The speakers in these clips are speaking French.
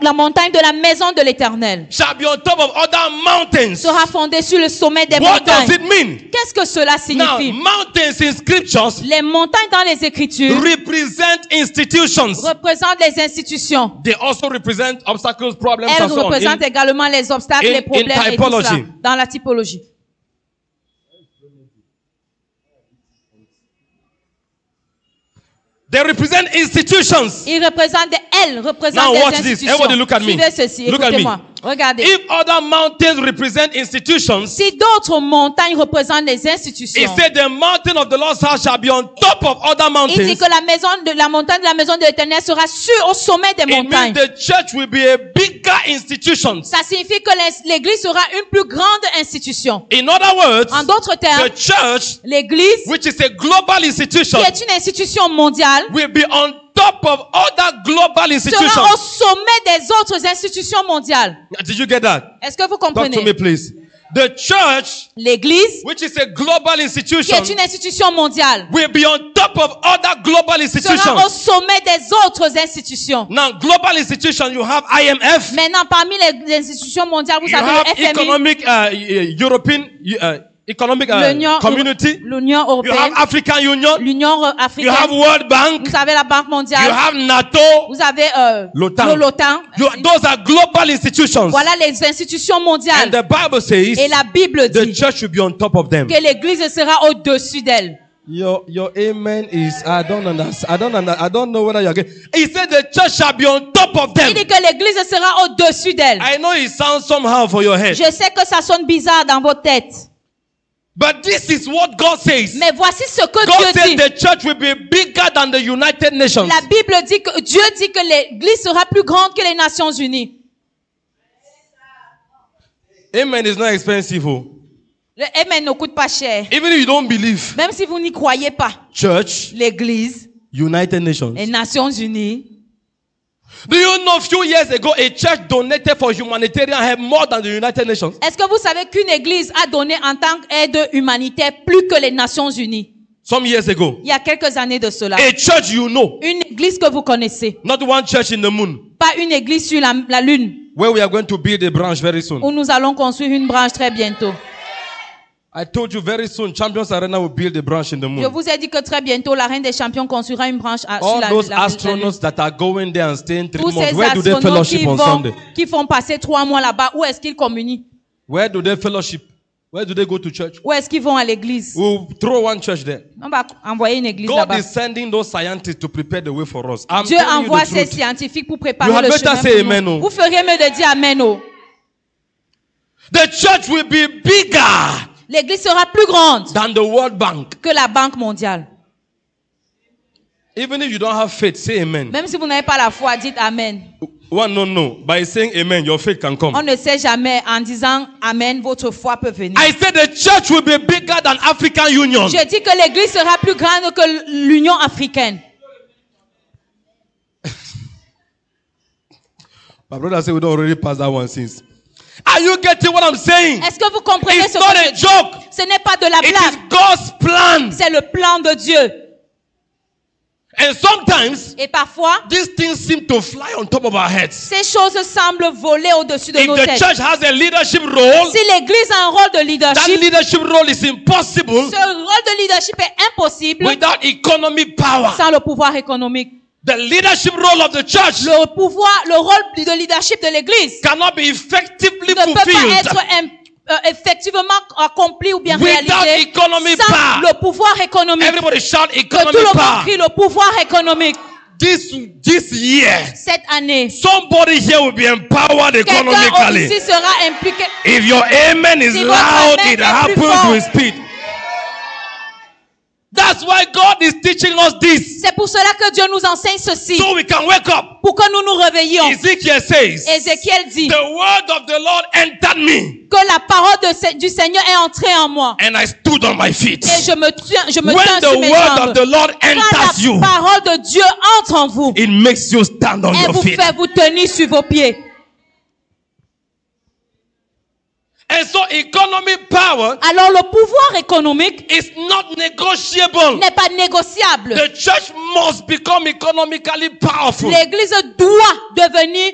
La montagne de la maison de l'Éternel shall be on top of other mountains. sera fondée sur le sommet des What does montagnes. it mean? Qu'est-ce que cela Now, signifie? mountains in scriptures Les montagnes dans les Écritures represent institutions. représentent les institutions. They also represent obstacles, problems, Elles and so on. représentent également les obstacles, in les problèmes et tout typology. cela dans la typologie. They represent institutions. Elles représentent Now des watch this. institutions. Everybody look at me. Suivez ceci, Look at me. écoutez-moi. Regardez. If other mountains represent institutions, Si d'autres montagnes représentent les institutions, it said the mountain of the Lord's house shall be on top of other il dit mountains. que la montagne de la maison de l'Éternel sera au sommet des It means montagnes. the church will be a bigger institution. Ça signifie que l'Église sera une plus grande institution. In other words, En d'autres termes, the church, l'Église, which is a global institution, qui est une institution mondiale, will be on top of other global institutions. sera au sommet des autres institutions mondiales. Did you get that? Est-ce que vous Talk to me, comprenez? please. The church, L'Église, which is a global qui institution, est une institution mondiale, will be on top of other global sera au institutions. sommet des autres institutions. Now, global institutions, you have IMF, Maintenant, parmi les institutions mondiales, vous you avez have le FMI, economic, European, economic community, l'Union you have européenne, African Union, l'Union you have africaine, World Bank, vous avez la Banque you mondiale, have NATO, vous avez l'OTAN. l'OTAN. Those are global institutions. Voilà les institutions And mondiales. the Bible says Et la Bible the dit church should be on top of them. que l'Église sera au-dessus d'elle. Your amen is, I don't understand. I don't know whether you're getting. He said the church shall be on top of them. Il dit que l'Église sera au-dessus d'elle. I know it sounds somehow for your head. Je sais que ça sonne bizarre dans vos têtes. But this is what God says. Mais voici ce que God Dieu said dit. the church will be bigger than the United Nations. La Bible dit que Dieu dit que l'Église sera plus grande que les Nations Unies. Amen is not expensive. Oh. Le Amen ne coûte pas cher. Even if you don't believe, Même si vous n'y croyez pas. church, L'Église, United Nations. les Nations Unies. Do you know a few years ago a church donated for humanitarian help more than the United Nations? Est-ce que vous savez qu'une église a donné en tant qu'aide humanitaire plus que les Nations Unies? Some years ago. Il y a quelques années de cela. A church you know. Une église que vous connaissez. Not one church in the moon. Pas une église sur la lune. Where we are going to build a branch very soon. Où nous allons construire une branche très bientôt. I told you very soon Champions Arena will build a branch in the Je moon. vous ai dit que très bientôt la Reine des Champions construira une branche sur All those la astronauts that are going there and staying 3 Tous months, ces where do they astronautes fellowship on Sunday? qui font passer 3 mois là-bas, où est-ce qu'ils communient? Where do they fellowship? Where do they go to church? Où est-ce qu'ils vont à l'église? We'll throw one church there. On va envoyer une église God là-bas. is sending those scientists to prepare the way for us. I'm Dieu telling you envoie the ces truth. scientifiques pour You préparer had le better chemin say pour amen, nous. oh. Vous feriez mieux de dire amen. Oh. The church will be bigger L'église sera plus grande than the World Bank. que la Banque mondiale. Even if you don't have faith, say amen. Même si vous n'avez pas la foi, dites amen. One, no. By saying amen, your faith can come. On ne sait jamais, en disant amen, votre foi peut venir. I said the church will be bigger than African Union. Je dis que l'église sera plus grande que l'Union africaine. My brother said we don't already pass that one since. Are you getting what I'm saying? Est-ce que vous comprenez It's ce not que a je dis? joke. Ce n'est pas de la It blague. is God's plan. C'est le plan de Dieu. And sometimes Et parfois, these things seem to fly on top of our heads. ces choses semblent voler au-dessus de If nos the têtes. church has a leadership role, Si l'église a un rôle de that leadership, leadership role is impossible ce rôle de leadership est impossible without economic power. sans le pouvoir économique. The leadership role of the church Le rôle de leadership de l'église cannot be effectively ne peut pas fulfilled être effectivement accompli ou bien without réalisé economic sans power. le pouvoir économique. Everybody shout Que tout economic le monde power. crie le pouvoir économique. This year, Cette année, somebody here will be empowered quelqu'un economically. ici sera impliqué. If your amen is Si votre loud, amen it est plus happens fort. with speed. That's why God is teaching us this. C'est pour cela que Dieu nous enseigne ceci, So we can wake up. pour que nous nous réveillions. Ezekiel says, Ézéchiel dit the word of the Lord entered me, que la parole du Seigneur est entrée en moi. and I stood on my feet. Et je me tiens When the sur mes word jambes. of the Lord Quand enters you, la parole de Dieu entre en vous, it makes you stand on elle your vous feet. fait vous tenir sur vos pieds. And so economic power Alors le pouvoir économique is not negotiable. n'est pas négociable. The church must become economically powerful. L'église doit devenir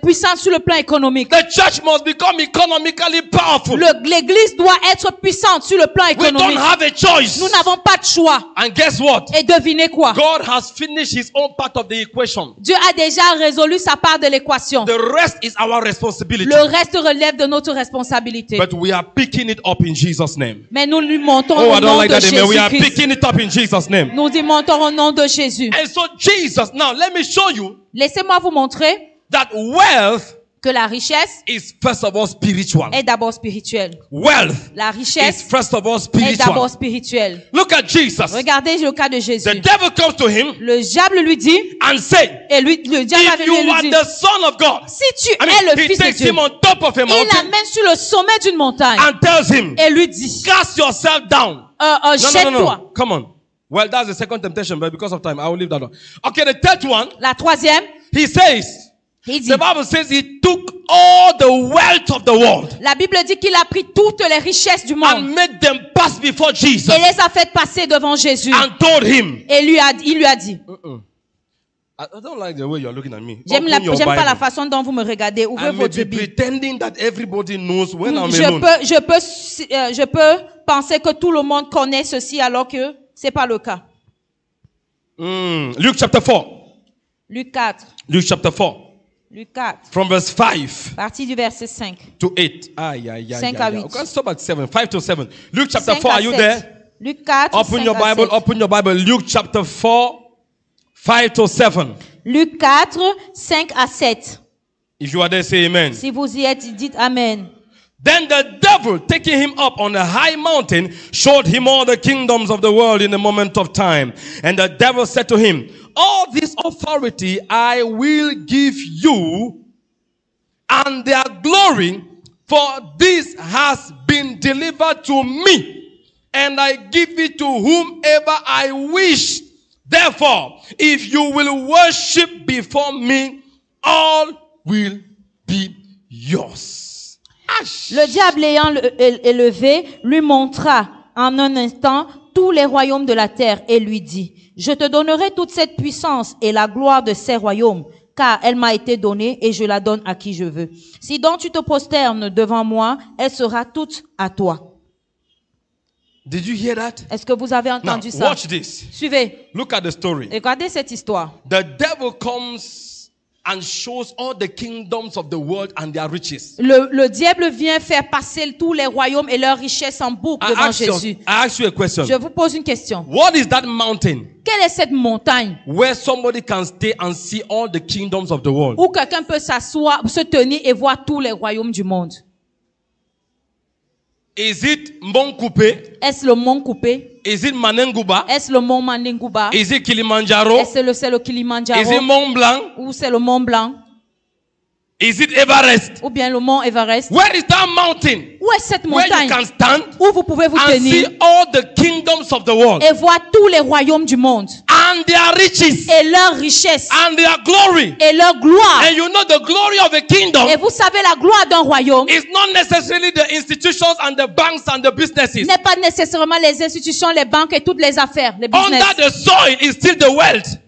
puissante sur le plan économique. The church must become economically powerful. L'église doit être puissante sur le plan We don't économique. have a choice. Nous n'avons pas de choix. And guess what? Et devinez quoi? God has finished his own part of the equation. Dieu a déjà résolu sa part de l'équation. The rest is our responsibility. Le reste relève de notre responsabilité. But we are picking it up in Jesus' name. Mais nous lui montons Oh, au I don't nom like de that amen. We are Jésus-Christ. picking it up in Jesus' name. Nous y montons au nom de Jésus. And so Jesus, now let me show you Laissez-moi vous montrer that wealth que la richesse is first of all spiritual. est d'abord spirituelle. Wealth La is richesse first of all est d'abord spiritual. spirituel. Look at Jesus. Regardez le cas de The Jésus. devil comes to him Le diable lui dit, and said, et le diable if avait you lui are dit, the son of God, si tu I es mean, le he fils de takes Dieu, him on top of a il mountain l'amène sur le sommet d'une montagne and tells him, et lui dit, cast yourself down. No, jette-toi. Come on. Well, that's the second temptation, but because of time, I will leave that one. Okay, the third one, La troisième, he says, il dit, the Bible says he took all the wealth of the world la Bible dit qu'il a pris toutes les richesses du monde and made them pass before Jesus et les a fait passer devant Jésus. and told him, Et il lui a dit, I don't like the way you're looking at me. j'aime Open your pas la Bible. façon dont vous me regardez. Ouvrez I may votre be Bible. pretending that everybody knows when I'm Je alone. peux penser que tout le monde connaît ceci alors que c'est pas le cas. Luke chapter 4. Luc 4. Luke chapter 4. Luc 4. From verse 5 Partie du verset 5. to 8. Aye, aye, aye, 5 aye, à aye. 8. Okay, stop at 7. 5 to 7. Luke chapter 5 4. à Are you 7. there? Luc 4. Open 5 your à Bible. 7. Open your Bible. Luke chapter 4. 5 to 7. Luc 4, 5 à 7. If you are there, say amen. Si vous y êtes, dites Amen. Then the devil, taking him up on a high mountain, showed him all the kingdoms of the world in a moment of time. And the devil said to him, all this authority I will give you, and their glory, for this has been delivered to me, and I give it to whomever I wish. Therefore, if you will worship before me, all will be yours. Le diable ayant élevé, lui montra en un instant tous les royaumes de la terre et lui dit, je te donnerai toute cette puissance et la gloire de ces royaumes, car elle m'a été donnée et je la donne à qui je veux. Si donc tu te prosternes devant moi, elle sera toute à toi. Did you hear that? Est-ce que vous avez Now, entendu ça? watch this. Suivez. Look at the story. Regardez cette histoire. The devil comes and shows all the kingdoms of the world and their riches. Le diable vient faire passer tous les royaumes et leurs richesses en boucle devant Jésus. I ask you a question. Je vous pose une question. What is that mountain Quelle est cette montagne where somebody can stay and see all the kingdoms of the world? où quelqu'un peut s'asseoir, se tenir et voir tous les royaumes du monde? Is it Mont Coupé? Est-ce le mont Coupé? Is it Manenguba? Est-ce le mont Mandinguba? Is it Kilimanjaro? Est-ce que c'est le Is it Kilimanjaro? Mont Blanc? Ou c'est le mont Blanc? Is it Everest? Ou bien le mont Everest? Where is that mountain Où est cette where you montagne can stand où vous pouvez vous and see tenir all the kingdoms of the world et voir tous les royaumes du monde and their riches et leurs richesses and their glory? et leur gloire? And you know the glory of a kingdom Et vous savez, la gloire d'un royaume is not necessarily the institutions and the banks and the businesses. n'est pas nécessairement les institutions, les banques et toutes les affaires, les business. Under the soil is still the wealth.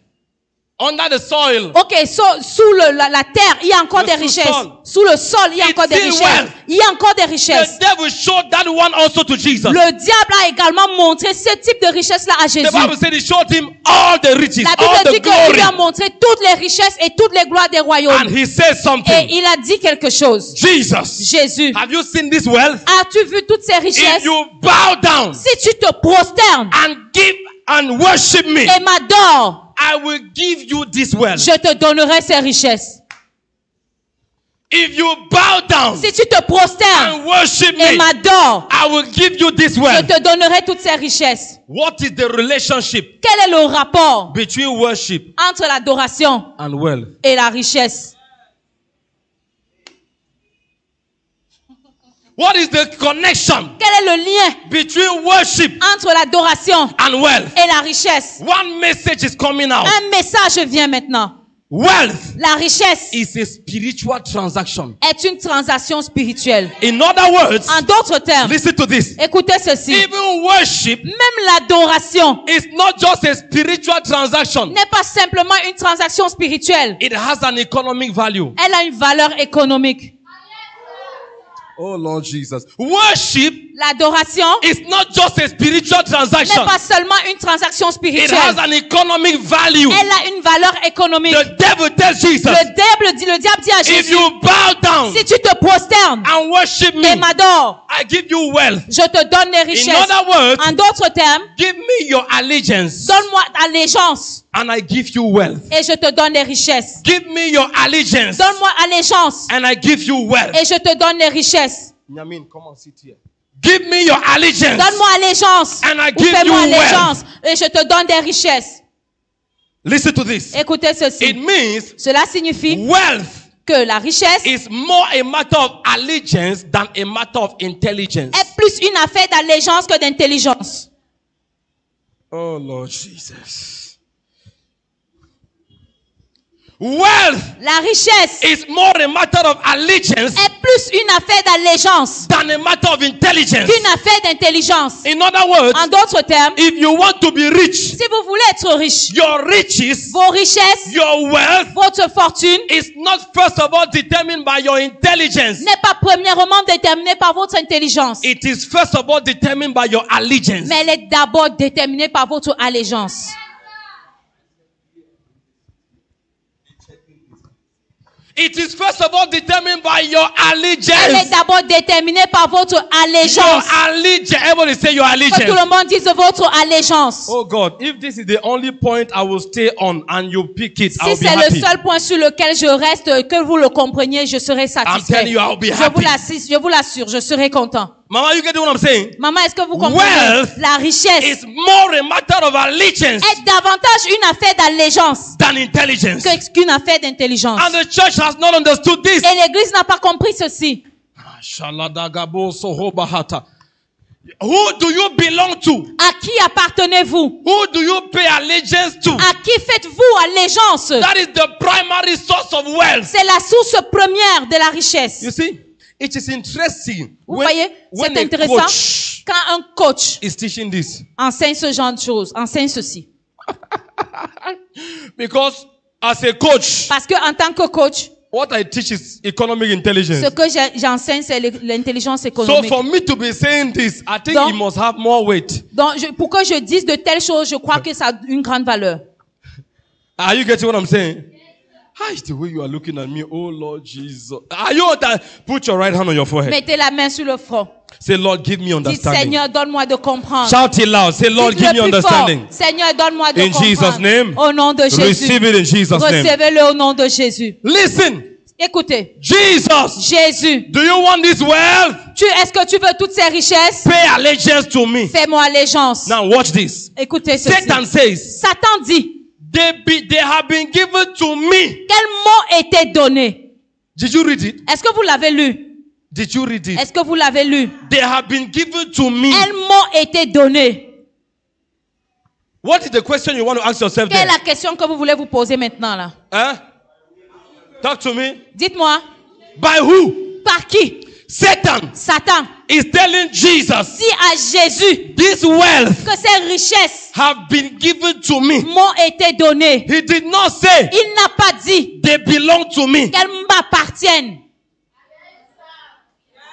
Under the soil. Ok, sous la terre, il y a encore Le des richesses. sous-sol. Sous le sol, il y a It's encore des still richesses. wealth. Il y a encore des richesses. The devil showed that one also to Jesus. Le diable a également montré ce type de richesse-là à Jésus. The Bible said he showed him all the riches, La all Bible the dit qu'il glory. lui a montré toutes les richesses et toutes les gloires des royaumes. And he said Et something. il a dit quelque chose. Jesus, Jésus, have you seen this wealth? as-tu vu toutes ces If richesses? you bow down Si tu te prosternes and give and worship me, et m'adores, I will give you this wealth. je te donnerai ces richesses. If you bow down Si tu te prosternes and worship et me, m'adores, I will give you this je wealth. te donnerai toutes ces richesses. What is the relationship Quel est le rapport between worship entre l'adoration and wealth? et la richesse? What is the connection Quel est le lien between worship entre l'adoration and wealth? et la richesse? One message is coming out. Un message vient maintenant. Wealth La richesse is a spiritual transaction. est une transaction spirituelle. In other words, En d'autres termes, listen to this. écoutez ceci. Even worship Même l'adoration is not just a spiritual transaction. n'est pas simplement une transaction spirituelle. It has an economic value. Elle a une valeur économique. Oh Lord Jesus. Worship L'adoration is not just a spiritual transaction. n'est pas seulement une transaction It has spirituelle. an economic value. Elle a une valeur économique. The devil tells Jesus, Le diable dit à if Jésus, you bow down si tu te prosternes and worship et me, m'adores, I give you wealth. je te donne des In richesses. other words, En d'autres termes, give me your allegiance donne-moi allégeance and I give you wealth. et je te donne des richesses. Give me your allegiance Donne-moi allégeance and I give you wealth. et je te donne des richesses. Yamin, come on, sit here. Give me your allegiance. Donne-moi allégeance And I ou give fais-moi you allégeance et je te donne des richesses. Listen to this. Écoutez It ceci. means Cela signifie wealth que la richesse is more a matter of allegiance than a matter of intelligence. est plus une affaire d'allégeance que d'intelligence. Oh Lord Jesus. Wealth La richesse is more a matter of allegiance est plus une affaire d'allégeance than a matter of intelligence. qu'une affaire d'intelligence. In other words, En d'autres termes, if you want to be rich, si vous voulez être riche, your riches, vos richesses, your wealth votre fortune is not first of all determined by your intelligence. n'est pas premièrement déterminée par votre intelligence, It is first of all determined by your allegiance. mais elle est d'abord déterminée par votre allégeance. It is first of all determined by your Elle est allegiance. d'abord déterminée par votre Your allégeance. allegiance. Everybody say your Que tout allegiance. le monde dise votre allégeance. Oh God, if this is the only point I will stay on and you pick it, Si I'll be c'est le happy. seul point sur lequel je reste, que vous le compreniez, je serai I'm satisfait. telling you, I'll be Je vous l'assure, je serai content. Mama, you get what I'm saying? Maman, est-ce que vous comprenez? Wealth La richesse It's more a matter of allegiance est davantage une affaire d'allégeance than intelligence. qu'une affaire d'intelligence. And the church has not understood this. Et l'Église n'a pas compris ceci. Who do you belong to? À qui appartenez-vous? Who do you pay allegiance to? À qui faites-vous allégeance? That is the primary source of wealth. C'est la source première de la richesse. You see, it is interesting Vous voyez, when c'est a intéressant coach quand un coach is teaching this. enseigne ce genre de choses, enseigne ceci. Because as a coach, Parce que en tant que coach, what I teach is economic intelligence. ce que j'enseigne, c'est l'intelligence So économique. for me to be saying this, I think Donc- it must have more weight. Donc, pour que je dise de telles choses, je crois que ça a une grande valeur. Are you getting what I'm saying? How is the way you are looking at me? Oh Lord Jesus. Are you that? Put your right hand on your forehead. Mettez la main sur le front. Say, Lord, give me Dites, understanding. Seigneur, donne-moi de comprendre. Shout it loud. Say, Lord, Dites-le give me plus fort. understanding. Seigneur, donne-moi de In comprendre. Jesus' name. Au nom de Jésus. Receive it in Jesus' name. Recevez-le au nom de Jésus. Listen, Écoutez, Jesus, Jésus, do you want this wealth? est-ce que tu veux toutes ces richesses? Pay allegiance to me. Fais-moi allégeance. Now watch this. Écoutez ceci. Satan says, Satan dit, they have been given to me. quel mot était donné? Did you read it? Est-ce que vous l'avez lu? Did you read it? Est-ce que vous l'avez lu? They have been given to me. Quel mot était donné? What is the question you want to ask yourself Quelle est there? la question que vous voulez vous poser maintenant là? Huh? Talk to me. Dites-moi, By who? par qui? Satan Satan is telling Jesus, dit à Jésus this wealth que ces richesses have been given to me. m'ont été données. He did not say Il n'a pas dit they belong to me. qu'elles m'appartiennent.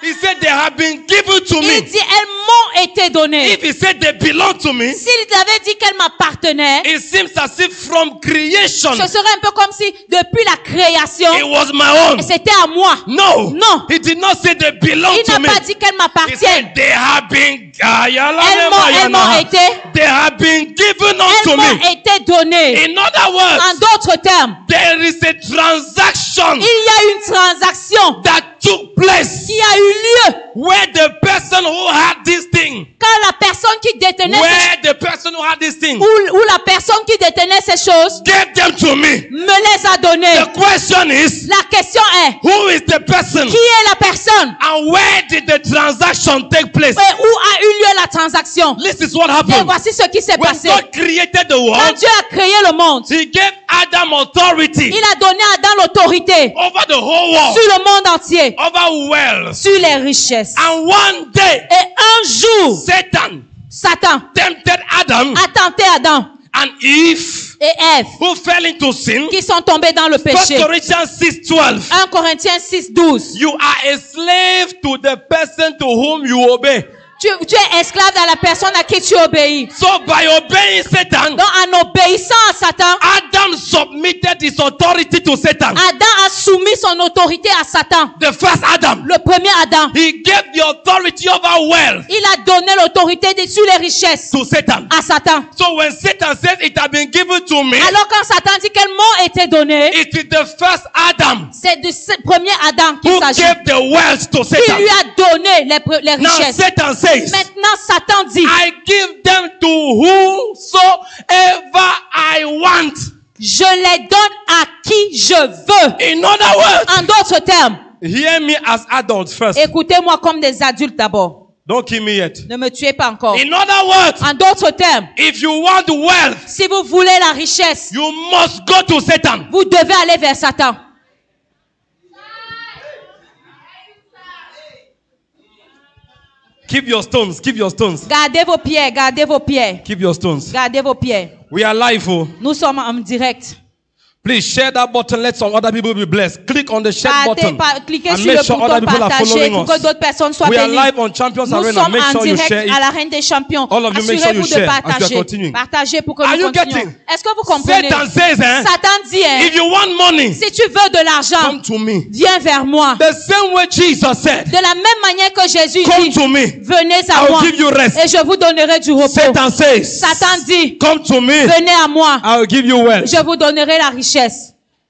He said they have been given to Il me. dit elles m'ont été données. If he said they belong to me, S'il avait dit qu'elles m'appartenaient, it seems as if from creation ce serait un peu comme si depuis la création, it was my own. c'était à moi. No, Non. he did not say they belong Il to n'a me. pas dit qu'elles He m'appartiennent. said they have been Elles m'ont été, they have been given elles unto m'ont me. été données. In other words, En d'autres termes, there is a transaction il y a une transaction that took place qui a eu lieu where the person who had this thing, quand la personne qui détenait where the person who had these things où la personne qui détenait ces choses gave them to me. me les a données. The question is, La question est, who is the person qui est la personne? and where did the transaction take place? Et où a eu lieu la transaction? This is what Et happened. voici ce qui s'est When passé. God created the Quand world, Dieu a créé le monde, He gave Adam authority il a donné à Adam l'autorité over the whole world, sur le monde entier, over wealth. sur les richesses. And one day, Et un jour, Satan Satan tempted Adam a tenté Adam and Eve, et Ève who fell into sin. qui sont tombés dans le 1 péché. Corinthians 6:12. 1 Corinthiens 6:12. You are a slave to the person to whom you obey. Tu es esclave à la personne à qui tu obéis. So by obeying Satan, Donc en obéissant à Satan, Adam submitted his authority to Satan. Adam a soumis son autorité à Satan. The first Adam, Le premier Adam, he gave the authority over wealth il a donné l'autorité sur les richesses to Satan. à Satan. So when Satan says it has been given to me, Alors quand Satan dit quel mot était donné, it is the first Adam c'est de ce premier Adam qu'il who s'agit. gave the wealth to Qui Satan. lui a donné les Now richesses. Satan says, Maintenant Satan dit, I give them to whomsoever I want. je les donne à qui je veux. In other words, En d'autres termes, hear me as adults first. écoutez-moi comme des adultes d'abord. Don't kill me yet. Ne me tuez pas encore. In other words, En d'autres termes, if you want wealth, si vous voulez la richesse, you must go to Satan. vous devez aller vers Satan. Keep your stones. Keep your stones. Gardez vos pierres, gardez vos pierres. Keep your stones. Gardez vos pierres. We are live. Oh. Nous sommes en direct. Please share that button. Let some other people be blessed. Click on the share button Cliquez and sur make le sure bouton other people are partager following pour que us. d'autres personnes soient We are bénies. live on Champions Nous Arena. sommes Make en sure you share direct it. à la Reine des Champions. All of you make sure Assurez-vous you de share as we are partager. continuing. Partagez pour que Are nous you continuions. getting? Est-ce que vous comprenez? Satan says, Satan dit, if you want money, si tu veux de l'argent, come to me. viens vers moi. The same way Jesus said, De la même manière que Jésus come dit, to me. venez à I moi will give you rest. et je vous donnerai du repos. Satan says, Satan dit, come to me. venez à moi, I will give you wealth. je vous donnerai la richesse.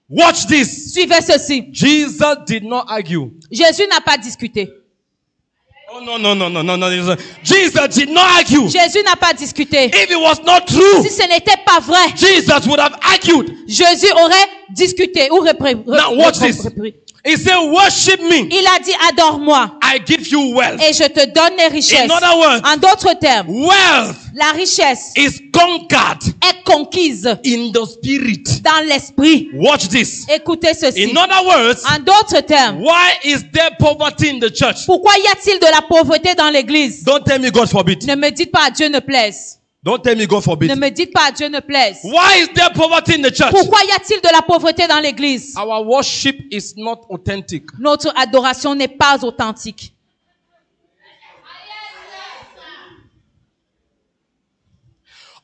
Watch this. Suivez ceci. Jesus did not argue. Jésus n'a pas discuté. Oh, no. Jesus did not argue. Jésus n'a pas discuté. If it was not true, Si ce n'était pas vrai, Jesus would have argued. Jésus aurait discuté ou Now watch this. He said, worship me. Il a dit, adore-moi I give you wealth. et je te donne les richesses. In other words, En d'autres termes, wealth la richesse is conquered est conquise in the spirit. dans l'esprit. Watch this. Écoutez ceci. In other words, En d'autres termes, why is there poverty in the church? pourquoi y a-t-il de la pauvreté dans l'église? Don't tell me God forbid. Ne me dites pas à Dieu ne plaise. Don't tell me God Ne forbid. me dites pas à Dieu ne plaise. Why is there poverty in the church? Pourquoi y a-t-il de la pauvreté dans l'église? Our worship is not authentic. Notre adoration n'est pas authentique.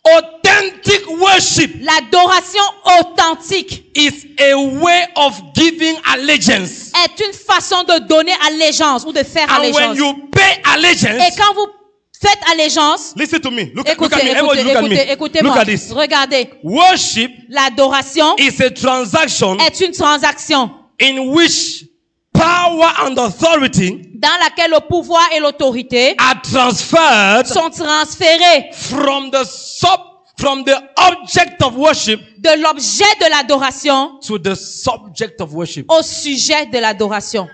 Authentic worship L'adoration authentique is a way of giving allegiance. est une façon de donner allégeance ou de faire And when allégeance. you pay Et allegiance, quand vous faites allégeance, listen to me. Look at écoutez, me. Everybody look at me. Look écoutez-moi. at this. Regardez. Worship L'adoration is a transaction est une transaction in which power and authority dans laquelle le pouvoir et l'autorité are transferred sont transférés from the object of worship de l'objet de l'adoration to the subject of worship. au sujet de l'adoration.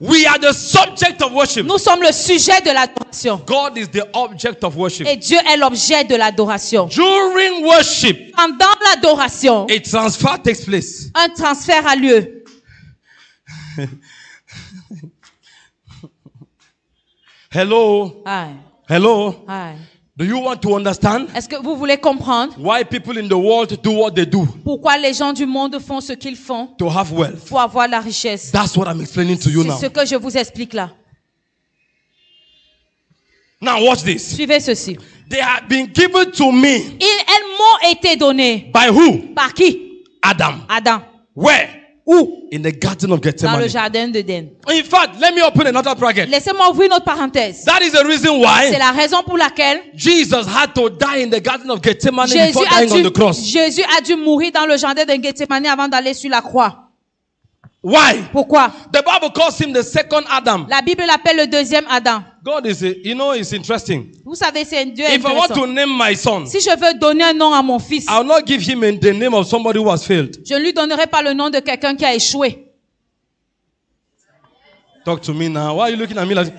We are the subject of worship. Nous sommes le sujet de l'adoration. God is the object of worship. Et Dieu est l'objet de l'adoration. During worship, Pendant l'adoration, a transfer takes place. un transfert a lieu. Hello? Aye, Hello? aye. Do you want to understand Est-ce que vous voulez comprendre why people in the world do what they do pourquoi les gens du monde font ce qu'ils font to have wealth? pour avoir la richesse? That's what I'm explaining to you now. C'est ce que je vous explique là. Now watch this. Suivez ceci. They have been given to me Elles m'ont été données. by who? Par qui? Adam. Adam. Where? Où? In the garden of Dans le Gethsemane. jardin d'Éden. In fact, let me open another bracket. Laissez-moi ouvrir notre parenthèse. That is the reason C'est why la raison pour laquelle Jesus had to die in the garden of Gethsemane Jésus before a, dying on the cross. Jésus a dû mourir dans le jardin de Gethsemane avant d'aller sur la croix. Why? Pourquoi? The Bible calls him the second Adam. La Bible l'appelle le deuxième Adam. God is, it's interesting. Vous savez, c'est un Dieu If I want intéressant. to name my son, Si je veux donner un nom à mon fils, I will not give him the name of somebody who has failed. je ne lui donnerai pas le nom de quelqu'un qui a échoué. Talk to me now. Why are you looking at me like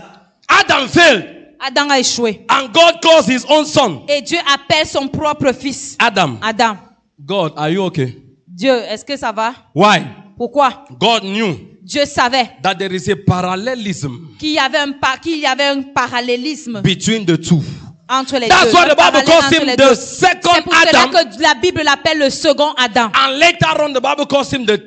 Adam failed? Adam a échoué. And God calls his own son Et Dieu appelle son propre fils. Adam. Adam. God, are you okay? Dieu, est-ce que ça va? Why? Pourquoi? God knew Dieu savait that there is a parallelism qu'il y avait un parallélisme between the two. entre les That's deux. why Un the Bible parallèle calls entre him les the deux. second C'est pour cela Adam. que la Bible l'appelle le second Adam. And later on, the Bible calls him the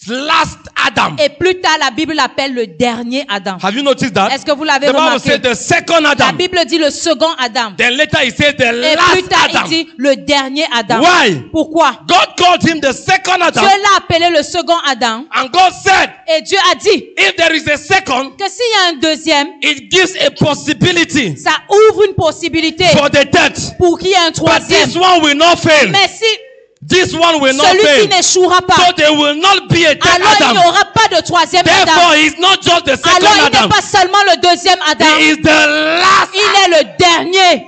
last Adam. Et plus tard, la Bible l'appelle le dernier Adam. Have you noticed that? Est-ce que vous l'avez The Bible remarqué? said the second La Adam. Bible dit le second Adam. Then later he said the Et plus last tard, Adam. il dit le dernier Adam. Why? Pourquoi? God called him the second Dieu Adam. l'a appelé le second Adam. And God said, Et Dieu a dit if there is a second, que s'il y a un deuxième, it gives a possibility ça ouvre une possibilité for the third. pour qu'il y ait un But troisième. this one will not fail. Mais si This one will not celui-ci fail. n'échouera pas, So there will not be a third alors il n'y Adam. aura pas de troisième Therefore, Adam. he's not just the second Alors il Adam. n'est pas seulement le deuxième Adam, He is the last. il est le dernier.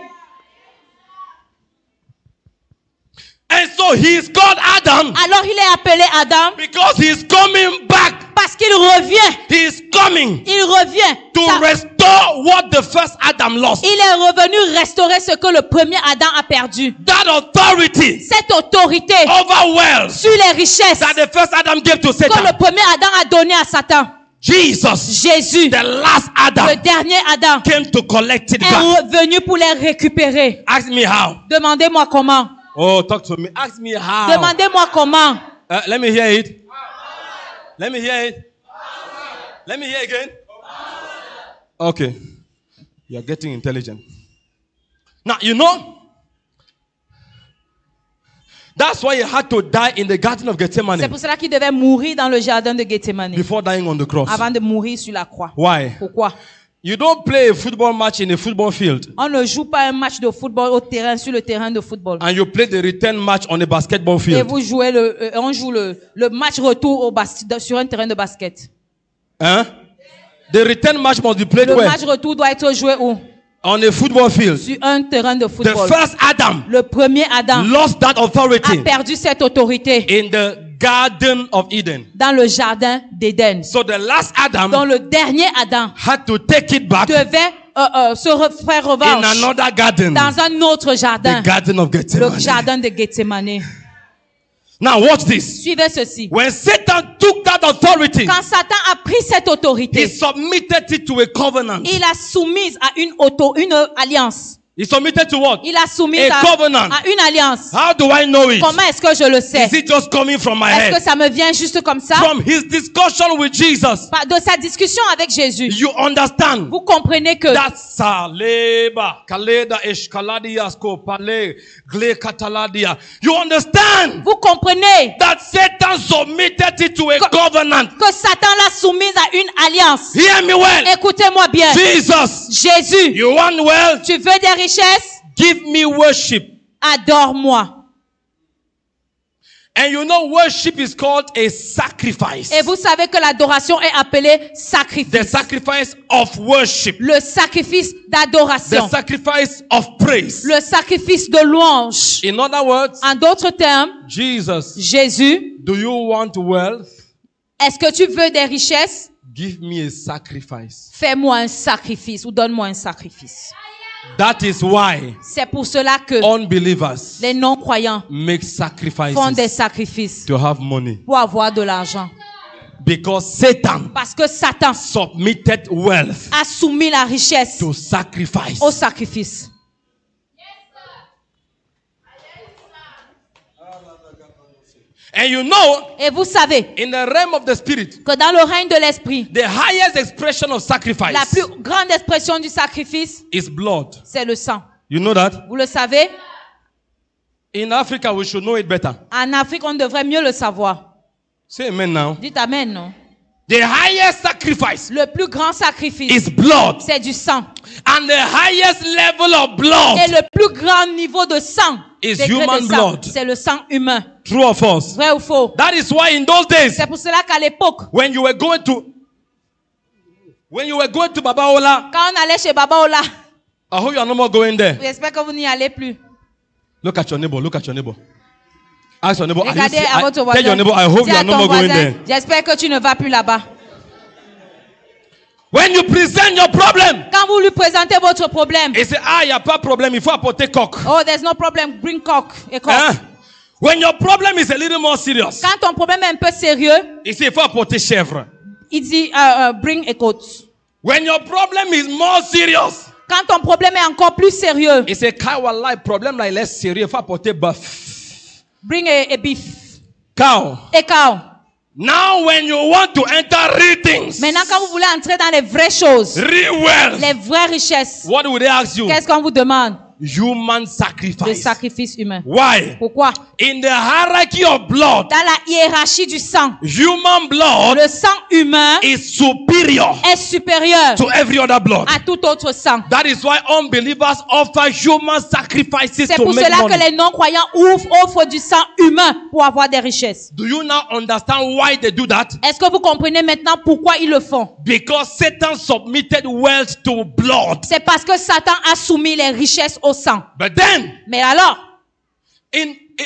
And so he is called Adam Alors il est appelé Adam because he is coming back. parce qu'il revient. He is coming Il revient. to Ça- restore what the first Adam lost. il est revenu restaurer ce que le premier Adam a perdu. That authority Cette autorité over wealth sur les richesses that the first Adam gave to que Satan. le premier Adam a donné à Satan. Jesus, Jésus, the last le Adam, dernier Adam, came to collect it est back. revenu pour les récupérer. Ask me how. Demandez-moi comment. Oh, talk to me. Ask me how. Demandez-moi comment. Let me hear it. Let me hear it. Let me hear again. Okay. You are getting intelligent. Now, you know, that's why he had to die in the Garden of C'est Gethsemane pour cela qu'il devait mourir dans le jardin de Gethsemane before dying on the cross. avant de mourir sur la croix. Why? Pourquoi? You don't play a football match in a football field On ne joue pas un match de football au terrain, sur le terrain de football. and you play the return match on a basketball Et field. vous jouez on joue le match retour sur un terrain de basket. Huh? The return match must be played Le where? match retour doit être joué où? On a football field. Sur un terrain de The football. first Adam Le premier Adam lost that a authority perdu cette autorité in the Garden of Eden. dans le jardin d'Éden. So the last Donc Adam le dernier Adam had to take it back devait faire in revanche another garden, dans un autre jardin, the Garden of le Gethsemane. jardin de Gethsemane. Now watch this. Suivez ceci. When Satan took that authority, Quand Satan a pris cette he autorité, submitted it to a covenant. il a soumise à une alliance. He submitted to what? Il a soumis A covenant. à une alliance. How do I know it? Comment est-ce que je le sais? Is it just coming from my Est-ce que head? ça me vient juste comme ça? From his discussion with Jesus, De sa discussion avec Jésus. you understand Vous comprenez que that saleba kaleda eshkaladia skopale gle kataladia. You understand vous comprenez that Satan submitted it to a covenant. que Satan l'a soumise à une alliance. Hear me well. Écoutez-moi bien. Jesus, Jésus, you want wealth? tu veux des richesses? Give me worship. Adore-moi. And you know worship is called a sacrifice. Et vous savez que l'adoration est appelée The sacrifice. sacrifice of worship. Le sacrifice The d'adoration. sacrifice of praise. Le sacrifice de louange. In other words, En d'autres termes, Jesus, Jésus, do you want wealth? est-ce que tu veux des richesses? Give me a sacrifice. Fais-moi un sacrifice ou donne-moi un sacrifice. That is why C'est pour cela que unbelievers les non-croyants make font des sacrifices sacrifices to have money. pour avoir de l'argent. Because Satan Parce que Satan submitted wealth a soumis la richesse to sacrifice. au sacrifice. And you know, Et vous savez in the realm of the spirit, que dans le règne de l'esprit, the highest expression of sacrifice la plus grande expression du sacrifice, is blood. c'est le sang. You know that? Vous le savez? In Africa, we should know it better. En Afrique, on devrait mieux le savoir. Say amen now. Dites amen, non? The highest sacrifice Le plus grand sacrifice, is blood. c'est du sang. And the highest level of Et blood le plus grand niveau de sang is degré human de sang, blood. c'est le sang humain. True or false? Vrai ou faux? That is why in those days, C'est pour cela qu'à l'époque, when you were going to Babaola, quand on allait chez Baba Ola, I hope you are no more going there. j'espère que vous n'y allez plus. Look at your neighbor. Look at your neighbor. Ask your neighbor. Regardez à votre voisin. Tell your neighbor, I hope Dis you à are no ton more going voisin, there. j'espère que tu ne vas plus là-bas. When you present your problem, Quand vous lui présentez votre problème, he say, il n'y a pas de problème, il faut apporter coq. oh, there's no problem, bring cock. Et cock. Hein? When your problem is a little more serious, Quand ton problème est un peu sérieux, he say, il faut apporter chèvre. il dit, bring a goat. When your problem is more serious, Quand ton problème est encore plus sérieux, he say, Kaiwa problem like less sérieux, il faut apporter bœuf. bring a beef. Cow. A cow. Now when you want to enter real things, Maintenant, quand vous voulez entrer dans les vraies choses, real wealth, les vraies richesses, what would they ask you? qu'est-ce qu'on vous demande? Human Le sacrifice. sacrifice humain. Why? Pourquoi? In the hierarchy of blood, Dans la hiérarchie du sang, human blood le sang humain is superior est supérieur to every other blood. à tout autre sang. That is why unbelievers offer human sacrifices C'est to pour make cela que money. les non-croyants offrent du sang humain pour avoir des richesses. Do you now understand why they do that? Est-ce que vous comprenez maintenant pourquoi ils le font? Because Satan submitted wealth to blood. C'est parce que Satan a soumis les richesses au sang. But then, Mais alors,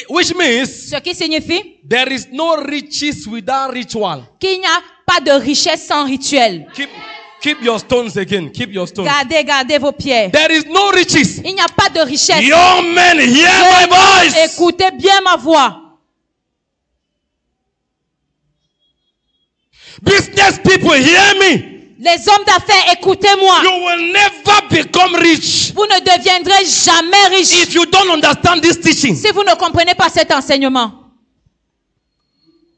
which means ce qui signifie there is no riches without ritual. qu'il n'y a pas de richesse sans rituel. Keep your stones again. Keep your stones. Gardez vos pierres. There is no riches. Il n'y a pas de richesse. Young men, hear my voice. Écoutez bien ma voix. Business people, hear me. Les hommes d'affaires, écoutez-moi. You will never become rich Vous ne deviendrez jamais riche if you don't understand this teaching. si vous ne comprenez pas cet enseignement.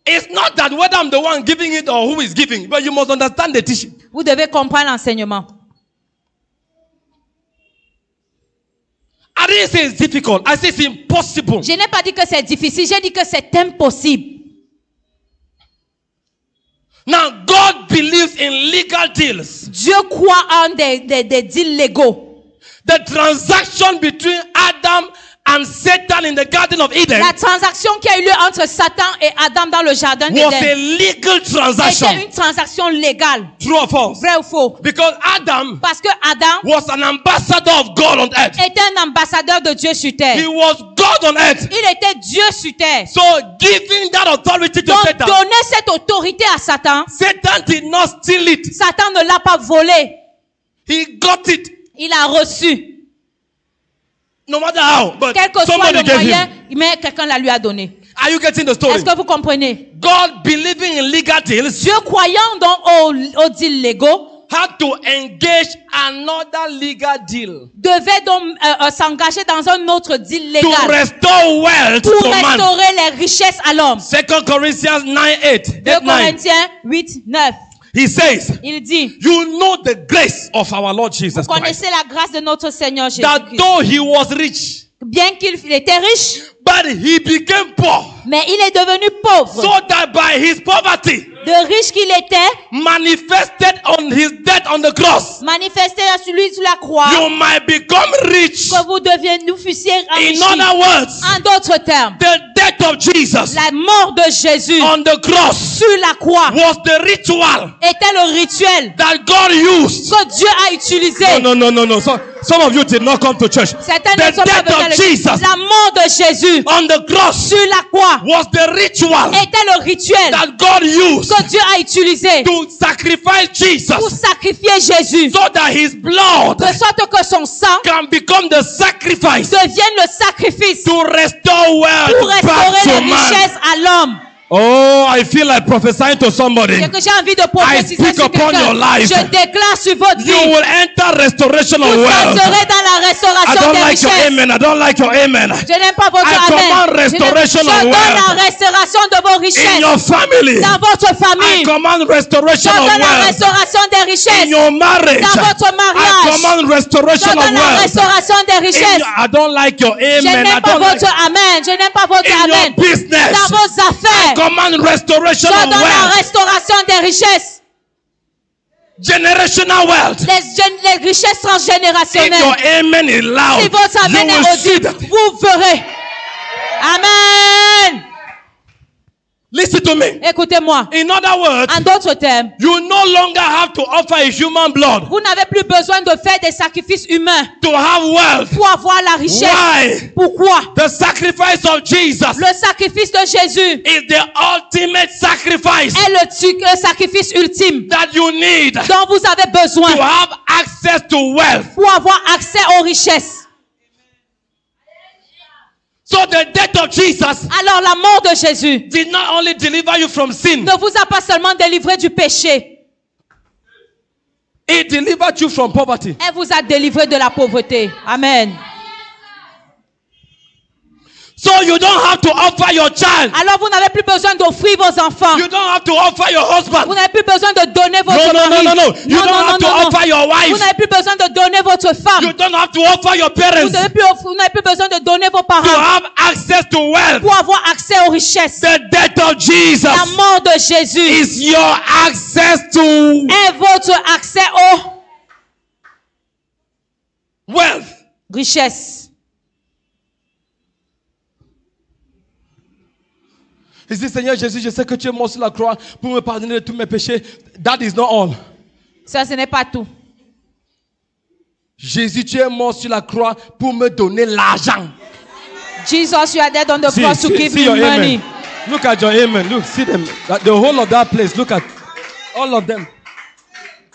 It's not that whether I'm the one giving it or who is giving, but you must understand the teaching. Vous devez comprendre l'enseignement. I didn't say it's difficult. I say it's impossible. Je n'ai pas dit que c'est difficile, j'ai dit que c'est impossible. Now, God believes in legal deals. Dieu croit en des deals légaux. The transaction between Adam and Satan in the Garden of Eden La transaction qui a eu lieu entre Satan et Adam dans le jardin was d'Éden a legal transaction. était une transaction légale. True or false? Vrai ou faux? Because Adam Parce que Adam was an ambassador of God on earth. était un ambassadeur de Dieu sur terre. He was God on earth. Il était Dieu sur terre. So giving that authority to Donc Satan, donner cette autorité à Satan, Satan did not steal it. Satan ne l'a pas volé. He got it. Il a reçu. No matter how, but Quel que soit somebody le gave moyen, him. mais quelqu'un la lui a donné. Are you getting the story? Est-ce que vous comprenez? God believing in legal deals Dieu croyant donc aux deals légaux had to engage another legal deal devait donc s'engager dans un autre deal to légal restore wealth pour to man. restaurer les richesses à l'homme. 2 Corinthians 9:8. 2 Corinthiens 8, 9. He says, Il dit, you know the grace of our Lord Jesus Christ. connaissez la grâce de notre Seigneur That Jésus-Christ. though he was rich, Bien qu'il était riche, but he became poor, mais il est devenu pauvre. so that by his poverty De riche qu'il était, manifested on his death on the cross, manifesté à celui sur la croix, you might become rich. que vous nous fussiez In enrichis. other words, En d'autres termes, the death of Jesus la mort de Jésus on the cross sur la croix was the ritual était le rituel that God used. que Dieu a utilisé. No. So, some of you did not come to church. Certains The ne sont pas death venus à of l'église. Jesus La mort de Jésus on the cross sur la croix was the ritual était le rituel that God used que Dieu a utilisé to sacrifice Jesus pour sacrifier Jésus, so that his blood de sorte que son sang can become the sacrifice devienne le sacrifice to restore pour wealth back restaurer to les man. richesses à l'homme. Oh, I feel like prophesying to somebody. C'est que j'ai envie de prophétiser I speak sur upon your quelqu'un. life. Je déclare sur votre You vie. will enter restoration of Vous wealth. entrerez dans la I restauration don't des like your richesses. amen. I don't like your amen. Je n'aime pas votre I amen. command restoration Je of donne wealth. la restauration de vos In richesses your family, dans votre I famille. command Je restoration of donne la wealth. restauration des In richesses your marriage, dans votre I mariage. command Je restoration of donne la wealth. restauration des richesses. I don't like your Je amen. I n'aime pas don't like votre amen. Je n'aime pas votre in amen. your business. Dans vos I affaires. command restoration Je of donne la wealth. restauration des richesses. Generational wealth. Les richesses If your transgénérationnelles. amen is loud, Si votre you amen will est see audible, that. vous verrez. Amen. Listen to me. Écoutez-moi. In other words, En d'autres termes, you no longer have to offer a human blood vous n'avez plus besoin de faire des sacrifices humains to have wealth. pour avoir la richesse. Why? Pourquoi? The sacrifice of Jesus Le sacrifice de Jésus is the ultimate sacrifice est le sacrifice ultime that you need dont vous avez besoin to have access to wealth. pour avoir accès aux richesses. So the death of Jesus Alors la mort de Jésus did not only deliver you from sin, ne vous a pas seulement délivré du péché, it delivered you from poverty. elle vous a délivré de la pauvreté. Amen. So you don't have to offer your child. Alors vous n'avez plus besoin d'offrir vos enfants. You don't have to offer your husband. Vous n'avez plus besoin de donner votre No, mari. no. You don't have to offer your Vous wife. n'avez plus besoin de donner votre femme. You don't have to offer your parents Vous n'avez plus besoin de donner vos to parents have access to wealth. pour avoir accès aux richesses. The death of Jesus La mort de Jésus is your access to est votre accès aux wealth. richesses. Il dit, Seigneur Jésus, je sais que tu es mort sur la croix pour me pardonner de tous mes péchés. That is not all. Ça, ce n'est pas tout. Jésus, tu es mort sur la croix pour me donner l'argent. Jesus, you are dead on the cross to give me your money. amen. Look at your amen. Look, see them. The whole of that place. Look at all of them.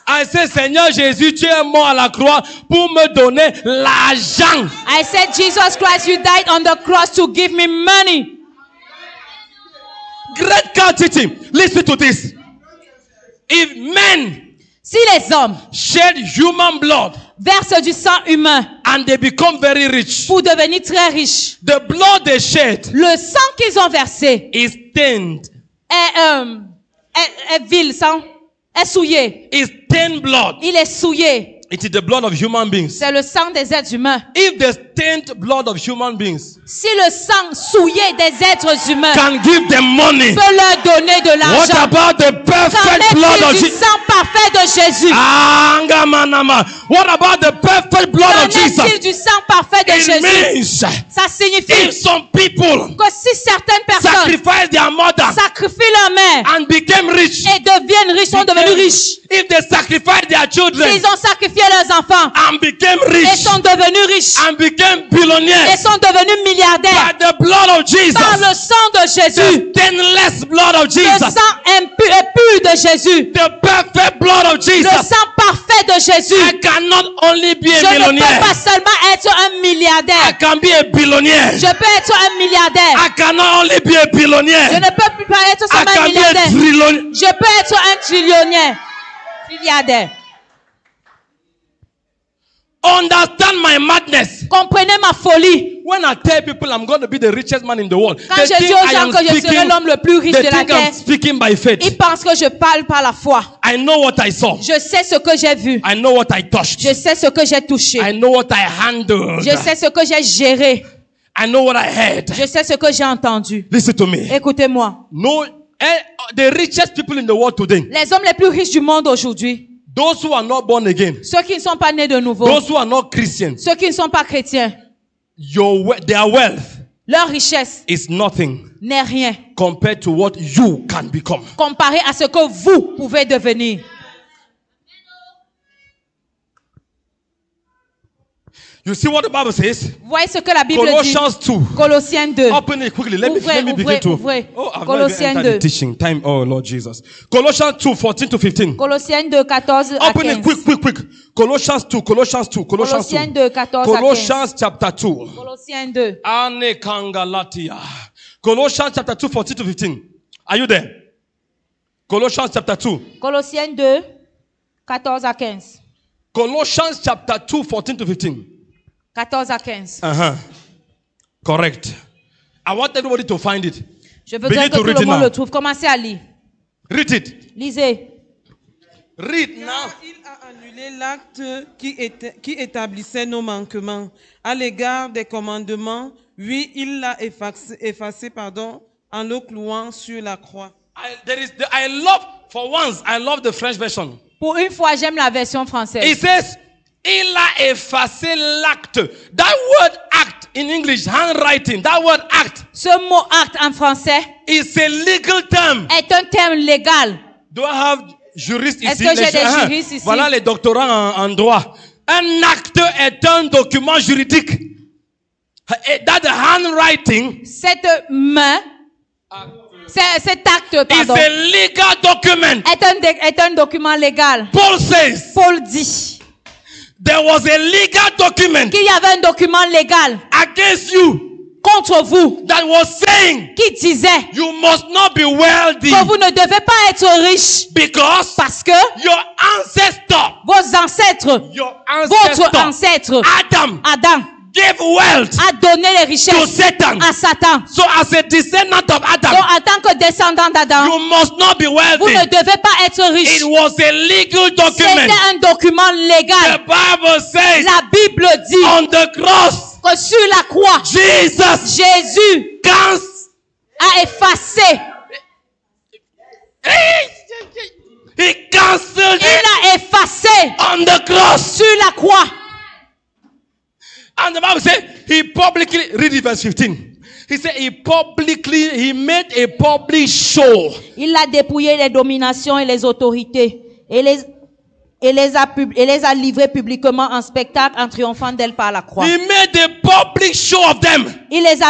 I say, Seigneur Jésus, tu es mort à la croix pour me donner l'argent. I said, Jesus Christ, you died on the cross to give me money. Great quantity. Listen to this. If men Si les hommes shed human blood versent du sang humain and they become very rich, pour devenir très riches, the blood they shed le sang qu'ils ont versé is stained. est vil, est souillé. Is stained blood. Il est souillé. It is the blood of human beings. C'est le sang des êtres humains. If the stained blood of human beings Si le sang souillé des êtres humains can give them money, peut leur donner de what l'argent, about the qu'en perfect blood of est-il du Jesus? sang parfait de Jésus? What about the perfect blood Qu'en of Jesus? est-il du sang parfait de It Jésus? means Ça signifie if some people que si certaines personnes sacrifice their mother sacrifient leur mère and became rich, et deviennent riches, sont devenus riches, if they sacrifice their children ils ont sacrifié leurs enfants and became et rich sont devenus riches and became et billionaires sont devenus by milliardaires the blood of Jesus, par le sang de Jésus, the stainless blood of le Jesus, sang pur de Jésus, the perfect blood of le Jesus, sang parfait de Jésus. I cannot only be a Je ne peux millionaire, pas seulement être un I milliardaire. can be a billionaire. Je peux être un milliardaire. I cannot only be a Je billionaire, ne peux plus pas être I seulement un can be a milliardaire. trillionaire. Je peux être un trillionnaire. Milliardaire. Understand my madness. Comprenez ma folie. When I tell people I'm going to be the richest man in the world, Quand they je dis think aux I gens am que je serai speaking, l'homme le plus riche they de la think terre, I'm speaking by faith. ils pensent que je parle par la foi. I know what I saw. Je sais ce que j'ai vu. I know what I touched. Je sais ce que j'ai touché. I know what I handled. Je sais ce que j'ai géré. I know what I heard. Je sais ce que j'ai entendu. Listen to me. Écoutez-moi. No, the richest people in the world today, Les hommes les plus riches du monde aujourd'hui, those who are not born again, ceux qui ne sont pas nés de nouveau, those who are not Christians, ceux qui ne sont pas chrétiens, their wealth leur richesse is nothing n'est rien compared to what you can become. comparé à ce que vous pouvez devenir. You see what the Bible says? Vous voyez ce que la Bible dit? Colossians 2. Colossiens 2. Open it quickly. Let me begin to. Ouvrez. Oh, I've Colossiens not even entered 2. the teaching time. Oh, Lord Jesus. Colossians 2, 14 to 15. Colossiens 2, 14 à Open 15. it quick. Colossians 2. Colossiens 2, 14 à 15. Colossians chapter 2. Colossiens 2. Ane Kangalatia. Colossians chapter 2, 14 to 15. Are you there? Colossians chapter 2. Colossiens 2, 14 à 15. Colossians chapter 2, 14 to 15. 14 à 15. Correct. I want everybody to find it. Je voudrais que tout le monde le trouve. Commencez à lire. Read it. Lisez. Read now. Il a annulé l'acte qui établissait nos manquements à l'égard des commandements. Oui, il l'a effacé, en le clouant sur la croix. I love the French version. Pour une fois, j'aime la version française. It says, il a effacé l'acte. That word act in English, handwriting, that word act Ce mot acte en français is a legal term. est un terme légal. Do I have juristes Est-ce ici? que j'ai des Ah, juristes ici? Voilà les doctorants en droit. Un acte est un document juridique. That handwriting Cette main, cet acte, is pardon, a legal document. est un document légal. Paul says Paul dit there was a legal document qu'il y avait un document légal against you contre vous that was saying qui disait you must not be wealthy que vous ne devez pas être riche because parce que your ancestor, vos ancêtres, votre ancêtre, Adam, Adam, gave wealth a donné les to richesses Satan. à Satan. So as a descendant of Adam, Donc, en tant que descendant d'Adam, you must not be vous wealthy. ne devez pas être riche. It was a legal document. C'était un document The légal. Bible says La Bible dit on the cross, que sur la croix, Jesus Jésus a effacé. he cancelled Il it a effacé on the cross. sur la croix. And the Bible says he publicly, read it verse 15. He said he made a public show. Il a dépouillé les dominations et les autorités et les a livrés publiquement en spectacle en triomphant d'elles par la croix. He made a public show of them. Il les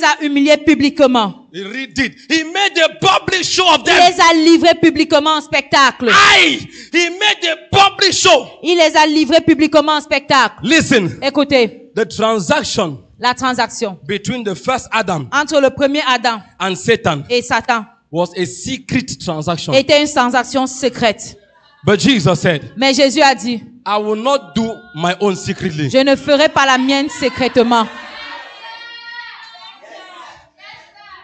a humiliés publiquement. Read it. He made a public show of Il them. les a livrés publiquement en spectacle. He made a public show. Il les a livrés publiquement en spectacle. Listen, Écoutez, the transaction la transaction between the first Adam entre le premier Adam and Satan et Satan was a secret transaction. était une transaction secrète. But Jesus said, Mais Jésus a dit, I will not do my own secretly. je ne ferai pas la mienne secrètement.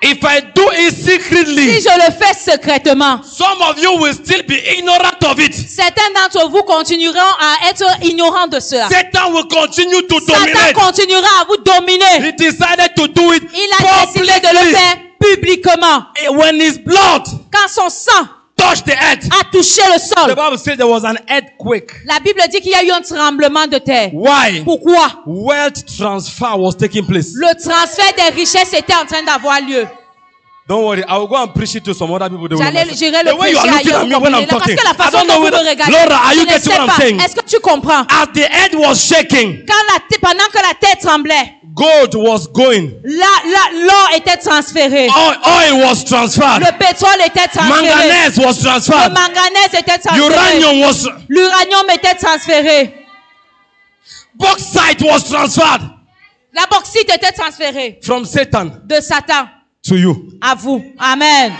If I do it secretly, Si je le fais secrètement, some of you will still be ignorant of it. certains d'entre vous continueront à être ignorants de cela. Satan will continue to Satan dominate. continuera à vous dominer. He decided to do it Il a décidé de le publicly. faire publiquement. When his blood Quand son sang touched the earth, a touché le the sol, Bible says there was an earthquake. la Bible dit qu'il y a eu un tremblement de terre. Why? Pourquoi? Wealth transfer was taking place. Le transfert des richesses était en train d'avoir lieu. Don't worry, I will go and preach it to some other people. They will understand. J'irai The le way you prêcher are looking ailleurs at me au when I'm communauté. Parce talking, que la I façon don't know dont vous whether, me regardez, Laura, are je you ne getting sais what I'm pas. saying? Est-ce que tu comprends? As the earth was shaking, Pendant que la terre tremblait, gold was going. l'or était transféré. Oil was transferred. Le pétrole était transféré. Manganese was Le transferred. manganèse était transféré. Uranium was. L'uranium était transféré. Bauxite was transferred La bauxite était transférée from Satan de Satan to you. à vous. Amen.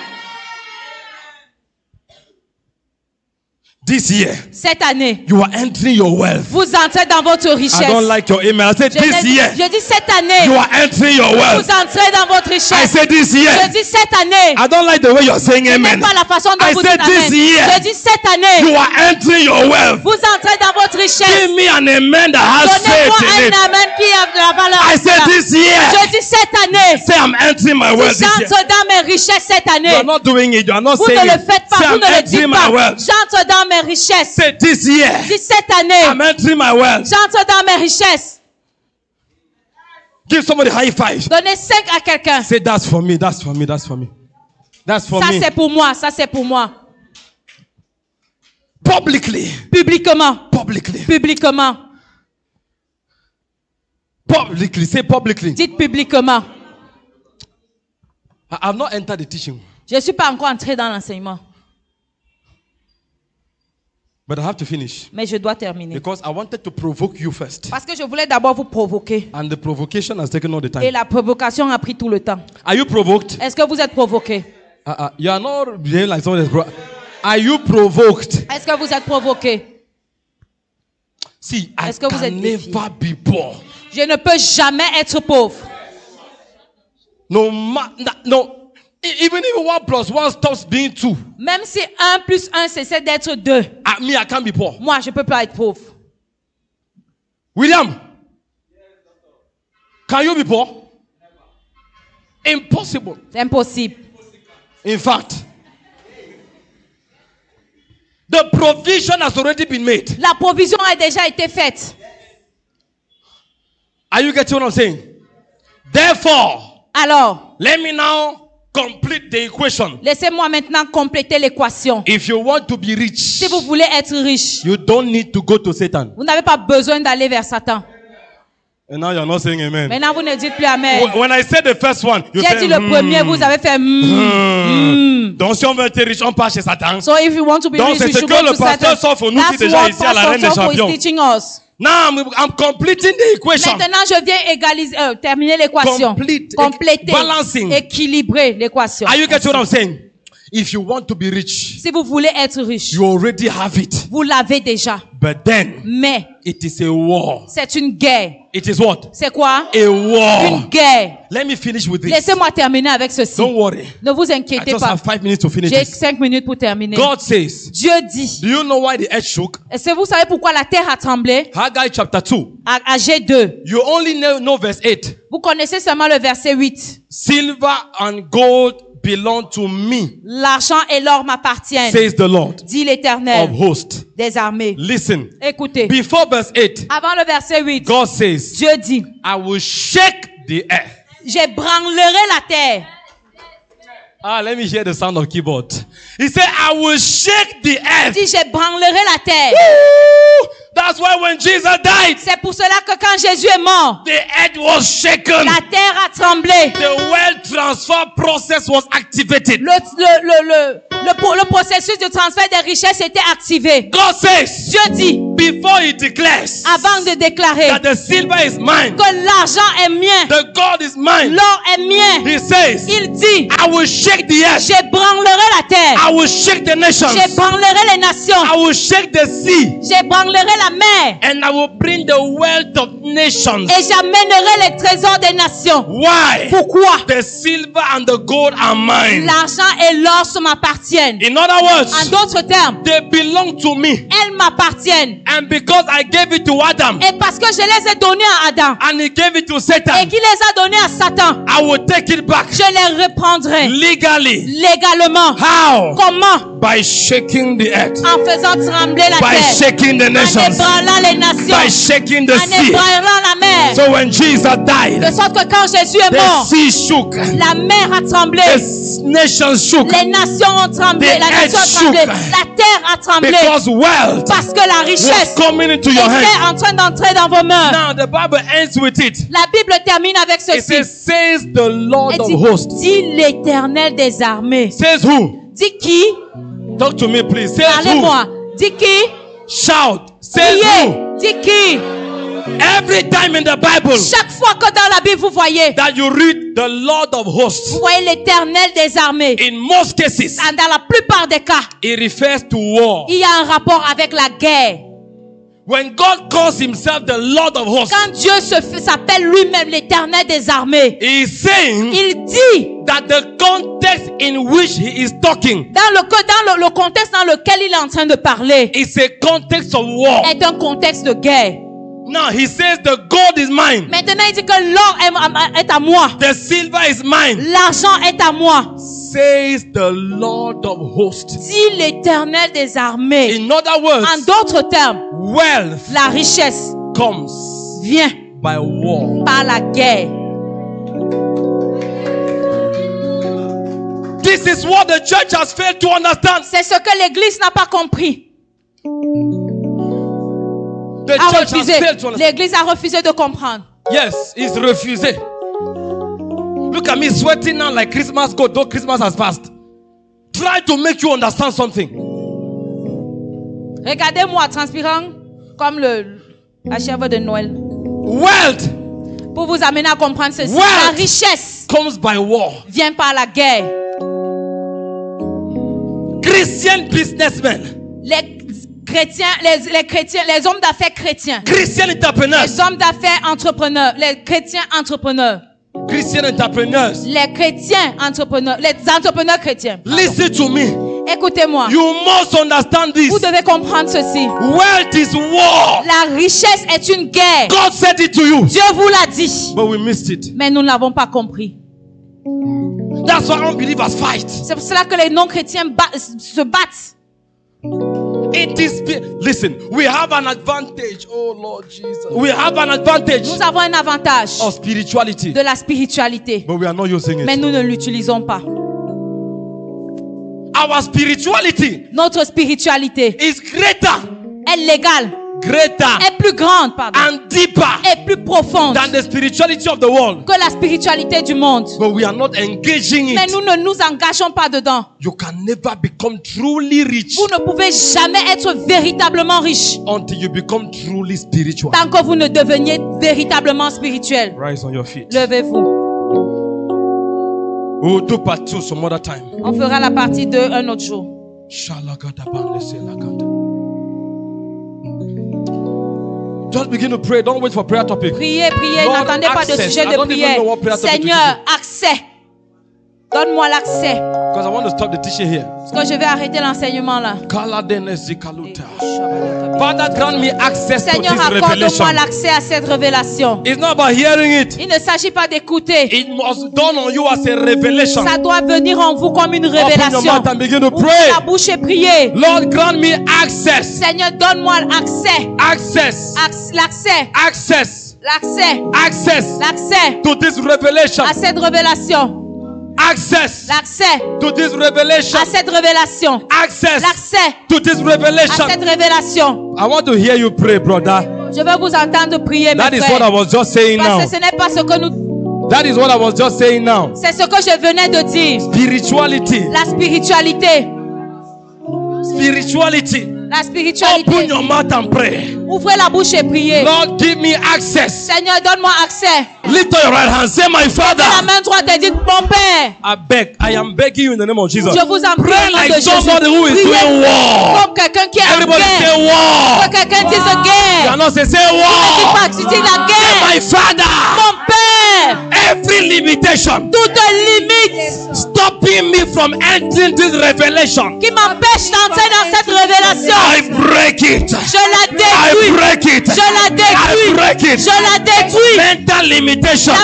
This year, Cette année, you are entering your wealth. vous entrez dans votre richesse. I don't like your email. I said this year, Je dis cette année, you are entering your wealth. vous entrez dans votre I richesse. said this year. Je dis cette année. I don't like the way you're saying Ce n'est amen. pas la façon dont I vous said dites this amen. year, Je dis cette année, you are entering your wealth. vous entrez dans votre richesse. Give me an amen that has Donnez-moi faith in un it. amen qui a de la valeur. I à said cela. this year. Je dis cette année, Say I'm entering my wealth this year. j'entre dans mes richesses cette You année. are not doing it. You are not Vous saying ne le it. faites pas, Say vous I'm ne le entering dites my pas. wealth. J'entre dans mes richesses. Say this year. Je dis cette année, I'm entering my wealth. j'entre dans mes richesses. Give somebody a high five. Donnez 5 à quelqu'un. Say that's for me. That's for me. That's for me. That's for Ça me. c'est pour moi, ça c'est pour moi. Publicly. Publiquement, Publicly. publiquement. Publicly. Say publicly. Dites publiquement. I have not entered the teaching, Je ne suis pas encore entré dans l'enseignement, but I have to finish mais je dois terminer. because I wanted to provoke you first, Parce que je voulais d'abord vous provoquer. and the provocation has taken all the Et time. la provocation a pris tout le temps. Are you provoked? Est-ce que vous êtes provoqué? You are not behaving like someone that's Are you provoked? Est-ce que vous êtes provoqué? See, I Est-ce que vous can êtes défié? never be poor. Je ne peux jamais être pauvre. No, even if 1 plus 1 stops being 2, Même si 1 plus 1 cessait d'être 2, I can't be poor. moi, je ne peux pas être pauvre. William, can you be poor? Impossible. C'est impossible. In fact, the provision has already been made. La provision a déjà été faite. Are you getting what I'm saying? Therefore, Alors, let me now complete the equation. laissez-moi maintenant compléter l'équation. If you want to be rich, Si vous voulez être riche, you don't need to go to Satan. vous n'avez pas besoin d'aller vers Satan. And now you're not saying amen. Maintenant, vous ne dites plus amen. When I said the first one, you J'ai said, dit le premier, vous avez fait Donc si on veut être riche, on part chez Satan. So if you want to be Donc rich, c'est you ce should que go le to Satan. pasteur Sopho nous dit That's déjà what ici à la Reine des Pastor Sopho Champions. is teaching us. Now I'm completing the equation. Maintenant, je viens égaliser, terminer l'équation. Complete, Compléter, balancing. équilibrer l'équation. Are you getting what I'm saying? If you want to be rich, Si vous voulez être riche, you already have it. vous l'avez déjà. But then, Mais it is a war. c'est une guerre. It is what? C'est quoi? A war. Une guerre. Let me finish with this. Laissez-moi terminer avec ceci. Don't worry. Ne vous I inquiétez just pas. have 5 minutes to finish J'ai this. 5 minutes pour terminer. God says, Dieu dit. do you know why the earth shook? Est-ce que vous savez pourquoi la terre a tremblé? Haggai chapter 2. À G2. You only know verse 8. Vous connaissez seulement le verset 8. Silver and gold belong to me, L'argent et l'or m'appartiennent, says the Lord dit of l'Éternel hosts. des armées. Listen. Écoutez, Before verse 8, avant le verset 8, God says, Dieu dit, I will shake the earth. j'ébranlerai la terre. Let me hear the sound of keyboard. He said, I will shake the earth. Il dit, j'ébranlerai la terre. Woo! That's why when Jesus died, C'est pour cela que quand Jésus est mort, the earth was shaken. la terre a tremblé. The wealth transfer process was activated. Le processus de transfert des richesses était activé. God says, Dieu dit, before he declares avant de déclarer that the silver is mine, que l'argent est mien, the gold is mine, l'or est mien, he says, il dit, I will shake the earth. j'ébranlerai la terre. I will shake the nations. J'ébranlerai les nations. I will shake the sea. J'ébranlerai la mer. And I will bring the wealth of nations. Et j'amènerai les trésors des nations. Why? Pourquoi? The silver and the gold are mine. L'argent et l'or m'appartiennent. In other En words, d'autres termes, they belong to me. elles m'appartiennent. And because I gave it to Adam, Et parce que je les ai donnés à Adam and he gave it to et Satan, qu'il les a donnés à Satan, I will take it back je les reprendrai legally. légalement. How? Comment? By shaking the earth. En faisant trembler la By terre. shaking the En nations. ébranlant les nations. By shaking the En sea. ébranlant la mer. So when Jesus De died, sorte que quand Jésus est the mort, sea shook. la mer a tremblé. The nations shook. Les nations ont tremblé. The La nation a earth tremblé. shook. La terre a tremblé. Because wealth Parce que la richesse was coming into your était hand. en train d'entrer dans vos mains. Now the Bible ends with it. La Bible termine avec It ceci. says the Lord Elle of dit, hosts. dit l'Éternel des armées. Says who? Dis qui? Talk to me, please. Says who? Parlez-moi. Dis qui? Shout. Says Criez. who? Dis qui? Every time in the Bible Chaque fois que dans la Bible vous voyez, that you read the Lord of hosts, vous voyez l'Éternel des armées. in most cases, Dans la plupart des cas, it refers to war. il y a un rapport avec la guerre. When God calls himself the Lord of hosts, Quand Dieu s'appelle lui-même l'Éternel des armées, he is saying il dit that the context in which he is talking dans le contexte dans lequel il est en train de parler is a context of war. est un contexte de guerre. Now he says the gold is mine, Maintenant, il dit que l'or est à moi. the silver is mine, L'argent est à moi. says the Lord of hosts. Dit l'Éternel des armées. In other En words, d'autres termes, wealth la richesse comes vient by war. par la guerre. This is what the church has failed to understand. C'est ce que l'Église n'a pas compris. The A church has refusé. failed to understand. L'Église a refusé de comprendre. Yes, it's refusé. Look at me sweating now like Christmas goat, though Christmas has passed. Try to make you understand something. Regardez-moi transpirant comme la chèvre de Noël. Wealth Pour vous amener à comprendre ceci. Wealth. La richesse comes by war. vient par la guerre. Christian businessmen, Les chrétiens, les chrétiens, les hommes d'affaires chrétiens. Christian entrepreneurs, Les hommes d'affaires entrepreneurs. Les chrétiens entrepreneurs. Christian entrepreneurs, Les chrétiens entrepreneurs. Les entrepreneurs chrétiens. listen to me. Écoutez-moi. You must understand this. Vous devez comprendre ceci. Wealth is war. La richesse est une guerre. God said it to you, Dieu vous l'a dit. but we missed it. Mais nous ne l'avons pas compris. That's why unbelievers fight. C'est pour cela que les non-chrétiens se battent. It is, listen, we have an advantage. Oh Lord Jesus. We have an advantage Nous avons un avantage of spirituality, de la spiritualité, but we are not using mais it. nous ne l'utilisons pas. Our spirituality Notre spiritualité is greater, est légale, greater, est plus grande, pardon, and deeper est plus profonde than the spirituality of the world. que la spiritualité du monde. But we are not engaging Mais it. nous ne nous engageons pas dedans. You can never become truly rich Vous ne pouvez jamais être véritablement riche until you become truly spiritual. tant que vous ne deveniez véritablement spirituel. Rise on your feet. Levez-vous. We will do part 2 some other time. On fera la partie 2 un autre jour. Just begin to pray. Don't wait for prayer topic. Priez, priez. Lord, N'attendez pas de access. sujet I de don't even prière. know what prayer topic to Seigneur, accès. Donne-moi l'accès. Because I want to stop the teaching here. Parce que je vais arrêter l'enseignement là. Father, grant me access to Seigneur, this accorde-moi revelation. l'accès à cette révélation. It's not about hearing it. Il ne s'agit pas d'écouter. It must dawn on you as a revelation. Ça doit venir en vous comme une Open your révélation. mouth and begin to Ouvrez pray. la bouche et priez. Lord, grant me access. Seigneur, donne-moi l'accès. Access. L'accès. Access. L'accès. Access L'accès to this revelation. à cette révélation. Access L'accès to this revelation. à cette révélation. Access L'accès to this à revelation. cette révélation. I want to hear you pray, brother. Je veux vous entendre prier, mes That is what I frères. was just saying now. Parce que ce n'est pas ce que nous... That is what I was just saying now. C'est ce que je venais de dire. Spirituality. La spiritualité. Spirituality. La spiritualité. Open your mouth and pray. Ouvrez la bouche et priez. Lord, give me access. Seigneur, donne-moi accès. Lift up your right hand. Say, my Father. La main droite et dites, mon Père. I am begging you in the name of Jesus. Je vous en prie Pray au nom like de Jésus. somebody who is Priez doing war. comme quelqu'un qui est en Everybody guerre. say war. Que quelqu'un dise You guerre. are not say Dis war. pas, tu dis la Say, guerre. my Father. Mon Père. Every limitation Toute limite stopping me from entering this revelation, qui m'empêche d'entrer dans cette révélation. I break it. Je la I détruis. break it. Je la I détruis. break it. Je la détruis. Mental limitation. La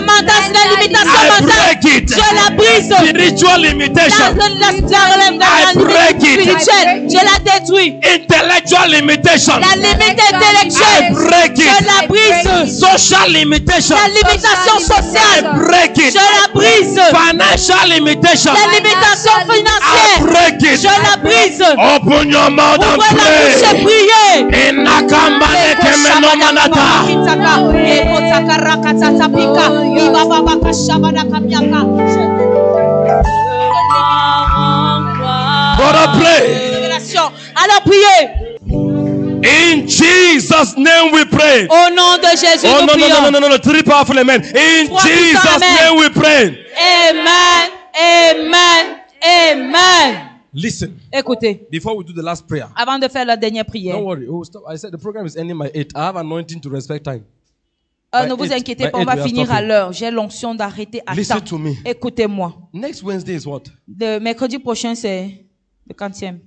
limitation I mentale. break it. Je la brise. Spiritual limitation. La break it. spirituelle. Je la détruis. Intellectual limitation. La limite I intellectuelle. break Je it. la brise. Social limitation. La limitation I sociale. break it. Je la brise. Financial limitation. La limitation I financière. break it. Je la brise. Open your mouth and Ouvrez la bouche et pray. priez. Inakambale kemenomanata. Brother, pray. Alors priez. In Jesus' name we pray. Au nom de Jésus, Oh nous no, prions. no. 3 powerful amen. In Trois puissants Jesus' amen. name we pray. Amen. Amen. Amen. Listen, Écoutez, before we do the last prayer, avant de faire la dernière prière, don't worry. Oh, stop. I said the program is ending by 8. I have anointing to respect time. ne vous inquiétez by pas, on eight, va we are finir à stopping. l'heure. J'ai l'onction d'arrêter à Listen temps. to me. Écoutez-moi. Next Wednesday is what? Le mercredi prochain, c'est le 40e.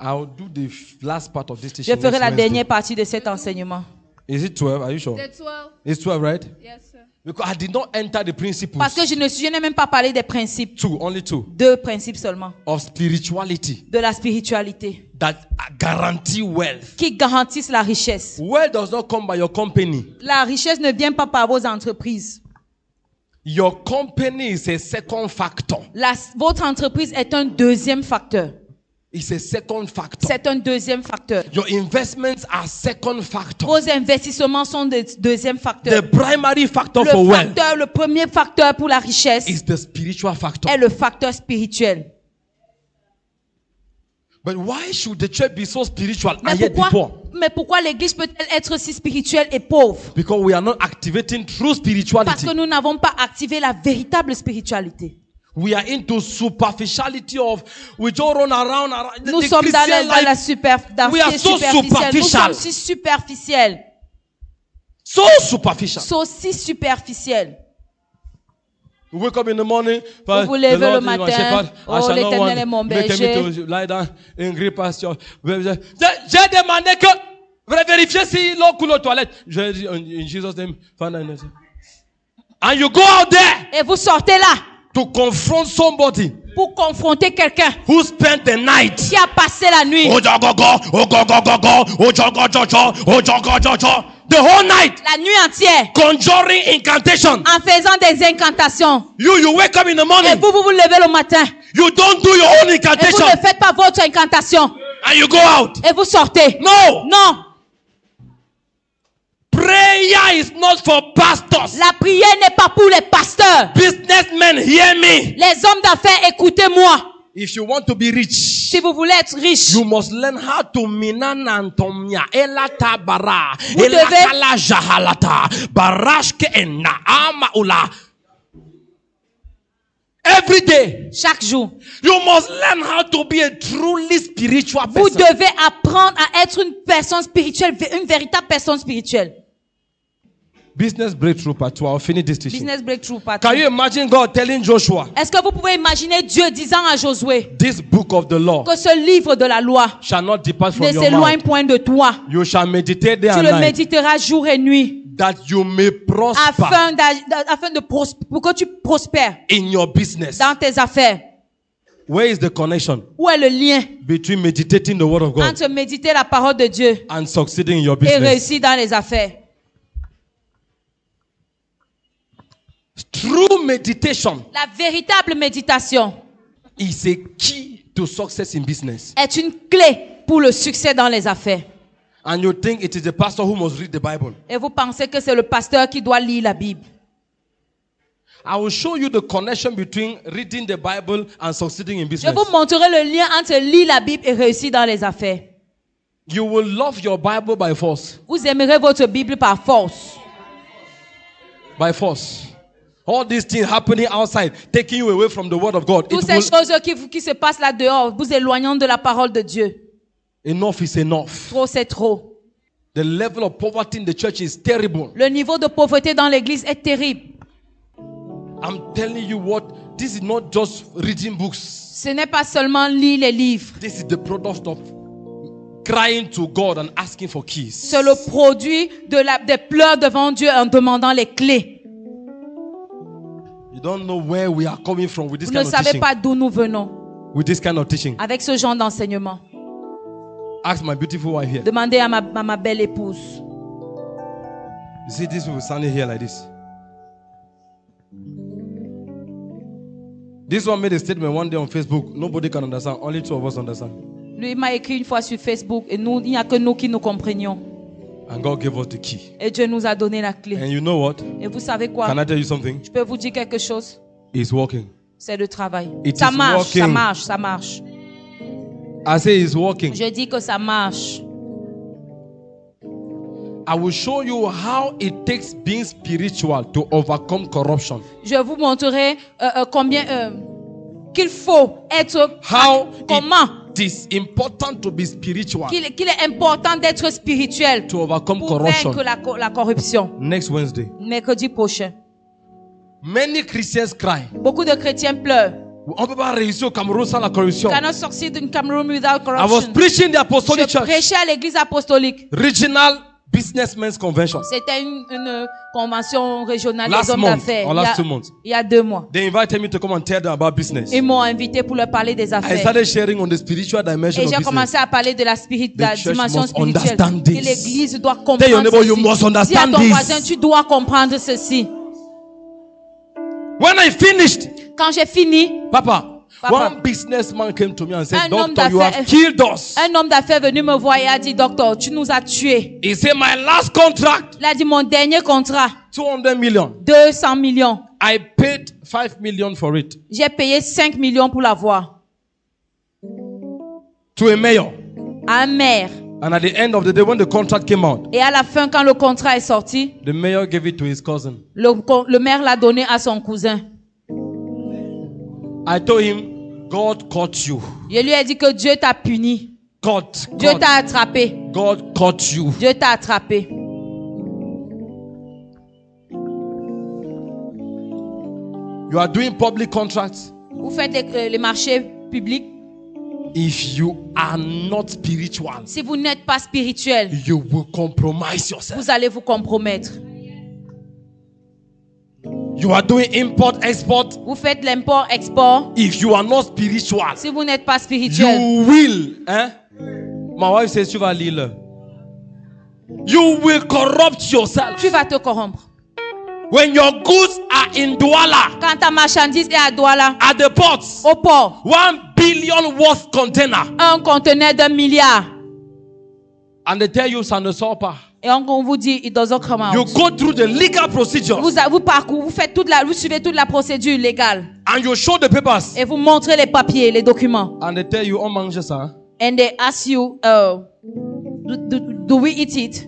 I'll do the last part of this Je teaching. ferai next la Wednesday. dernière partie de cet enseignement. Is it 12? Are you sure? The 12. It's 12, right? Yes, sir. Because I did not enter the principles. Parce que je n'ai même pas parlé des principes. Only two. 2 principes seulement. Of spirituality De la spiritualité. that guarantee wealth. Qui garantissent la richesse. Wealth does not come by your company. La richesse ne vient pas par vos entreprises. Your company is a second factor. Votre entreprise est un deuxième facteur. It's a second factor. C'est un deuxième facteur. Your investments are second factor. Vos investissements sont des deuxième facteur. The primary factor for wealth Le premier facteur pour la richesse is the spiritual factor. est le facteur spirituel. But why should the church be so spiritual and yet be poor? Mais pourquoi l'église peut-elle être si spirituelle et pauvre? Because we are not activating true Parce spirituality. que nous n'avons pas activé la véritable spiritualité. We are into superficiality of we just run around. Nous The sommes dans Christian la life, we are so superficielle. Nous superficial. sommes si superficiels. So superficial. Si superficiels. We wake up in the morning. Vous vous levez le matin. Oh, l'Éternel est mon berger. Lie down in green pasture. J'ai demandé que vérifier si l'eau coule aux toilettes. J'ai dit in Jesus' name. And you go out there Et vous sortez là to confront somebody pour confronter quelqu'un who spent the night. qui a passé la nuit. The whole night. La nuit entière. Conjuring incantation. En faisant des incantations. You wake up in the Et morning. vous levez le matin. You don't do your own Et vous incantation. ne faites pas votre incantation. And you go out. Et vous sortez. No. Non. Prayer is not for pastors. La prière n'est pas pour les pasteurs. Businessmen, hear me. Les hommes d'affaires, écoutez-moi. If you want to be rich, Si vous voulez être riche, you must learn how to minanantomia elata bara Vous devez- elakala jahalata barashke ena amaula. Every day, chaque jour, you must learn how to be a truly spiritual vous person. devez apprendre à être une personne spirituelle, une véritable personne spirituelle. Business breakthrough part 2. I'll finish this teaching. Business breakthrough part Can 2. you imagine God telling Joshua, Est-ce que vous pouvez imaginer Dieu disant à Josué this book of the law que ce livre de la loi shall not depart ne from your s'éloigne mouth. point de toi? You shall meditate day Tu and le night, méditeras jour et nuit that you may prosper afin pour que tu prospères in your business. dans tes affaires. Where is the connection Où est le lien between meditating the word of God entre méditer la parole de Dieu and succeeding in your et business? réussir dans les affaires? True meditation La véritable méditation is a key to success in business. est une clé pour le succès dans les affaires. And you think it is the pastor who must read the Bible. Et vous pensez que c'est le pasteur qui doit lire la Bible. I will show you the connection between reading the Bible and succeeding in Je business. vous montrerai le lien entre lire la Bible et réussir dans les affaires. You will love your Bible by force. Vous aimerez votre Bible par force. By force. All these things happening outside, taking you away from the word of God. Toutes ces choses qui se passent là dehors, vous éloignant de la parole de Dieu. Enough is enough. Trop, c'est trop. The level of poverty in the church is terrible. Le niveau de pauvreté dans l'église est terrible. I'm telling you what, this is not just reading books. Ce n'est pas seulement lire les livres. This is the product of crying to God and asking for keys. C'est le produit des pleurs devant Dieu en demandant les clés. You don't know where we are coming from with this Vous ne kind of savez teaching. pas d'où nous venons With this kind of teaching. avec ce genre d'enseignement. Ask my beautiful wife here. Demandez à ma belle épouse. You see these people standing here like this. This one made a statement one day on Facebook. Nobody can understand. Only two of us understand. Lui m'a écrit une fois sur Facebook et nous, il n'y a que nous qui nous comprenions. And God gave us the key. Et Dieu nous a donné la clé. And you know what? Et vous savez quoi? Can I tell you something? Je peux vous dire quelque chose? It's working. C'est le travail. It Ça is marche, working. ça marche, ça marche. I say it's working. Je dis que ça marche. I will show you how it takes being spiritual to overcome corruption. Je vous montrerai qu'il faut être comment it is important to be spiritual qu'il est important d'être spirituel to overcome pour corruption. vaincre la corruption. Next Wednesday. Mercredi prochain. Many Christians cry. Beaucoup de chrétiens pleurent. On peut pas réussir au Cameroun sans la corruption. Cannot succeed in Cameroon without I was corruption. preaching the apostolic Je church. prêchais à l'église apostolique. Regional Businessmen's Convention. C'était une convention régionale Last des hommes month, d'affaires. or last 2 months. Il y a 2 mois. They invited me to come and tell them about business. Ils m'ont invité pour leur parler des I affaires. started sharing on the spiritual dimension Et of j'ai business. commencé à parler de la church dimension must spirituelle. understand Que this. l'église doit Tell your comprendre neighbor, you ceci. must Dis à understand ton this. voisin, tu dois comprendre ceci. When I finished, Quand j'ai fini, Papa, Papa. one businessman came to me and said, Un homme Doctor, you d'affaires- have killed us. un homme d'affaires est venu me voir et a dit, docteur, tu nous as tués. He said, my last contract, Il a dit, mon dernier contrat, 200 million. 200 millions. I paid 5 million for it J'ai payé 5 millions pour l'avoir. to a mayor. À un maire. And at the end of the day, when the contract came out, Et à la fin, quand le contrat est sorti, the mayor gave it to his cousin. le maire l'a donné à son cousin. I told him, God caught you. Je lui ai dit que Dieu t'a puni. Dieu t'a attrapé. God caught you. Dieu t'a attrapé. You are doing public contracts. Vous faites les marchés publics. If you are not spiritual, Si vous n'êtes pas spirituel, you will compromise yourself. vous allez vous compromettre. You are doing import, export. Vous faites l'import-export. If you are not spiritual, Si vous n'êtes pas spirituel, you will. My wife says tu vas lire. You will corrupt yourself. tu vas te corrompre. When your goods are in Douala, Quand ta marchandise est à Douala, at the ports, au port, 1 billion worth container, un conteneur d'1 milliard, and they tell you ça ne sort pas. et on vous dit, it doesn't come You out. go through the legal procedures Vous suivez toute la procédure légale, and you show the papers et vous montrez les papiers, les documents, and they tell you on mange ça. and they ask you, do we eat it?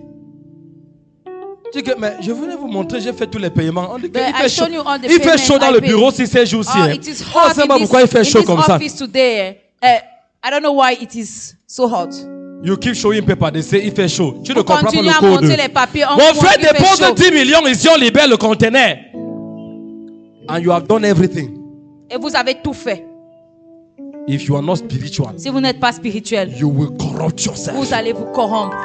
Tu dis que, mais je voulais vous montrer, j'ai fait tous les paiements. On dit que But il I fait chaud. shown you all the Il fait payments chaud dans I le paid. bureau si ces jours-ci. Oh, hein. it is On hot sait in pas pourquoi il fait in chaud this comme ça. office today. I don't know why it is so hot. You keep showing paper, they say il fait chaud. Tu ne Vous comprends pas continuez le à code. montrer les papiers. Mon frère dépose 10 millions ici, on libère le conteneur. And you have done everything. Et vous avez tout fait. If you are not spiritual, Si vous n'êtes pas spirituel, you will corrupt yourself. vous allez vous corrompre.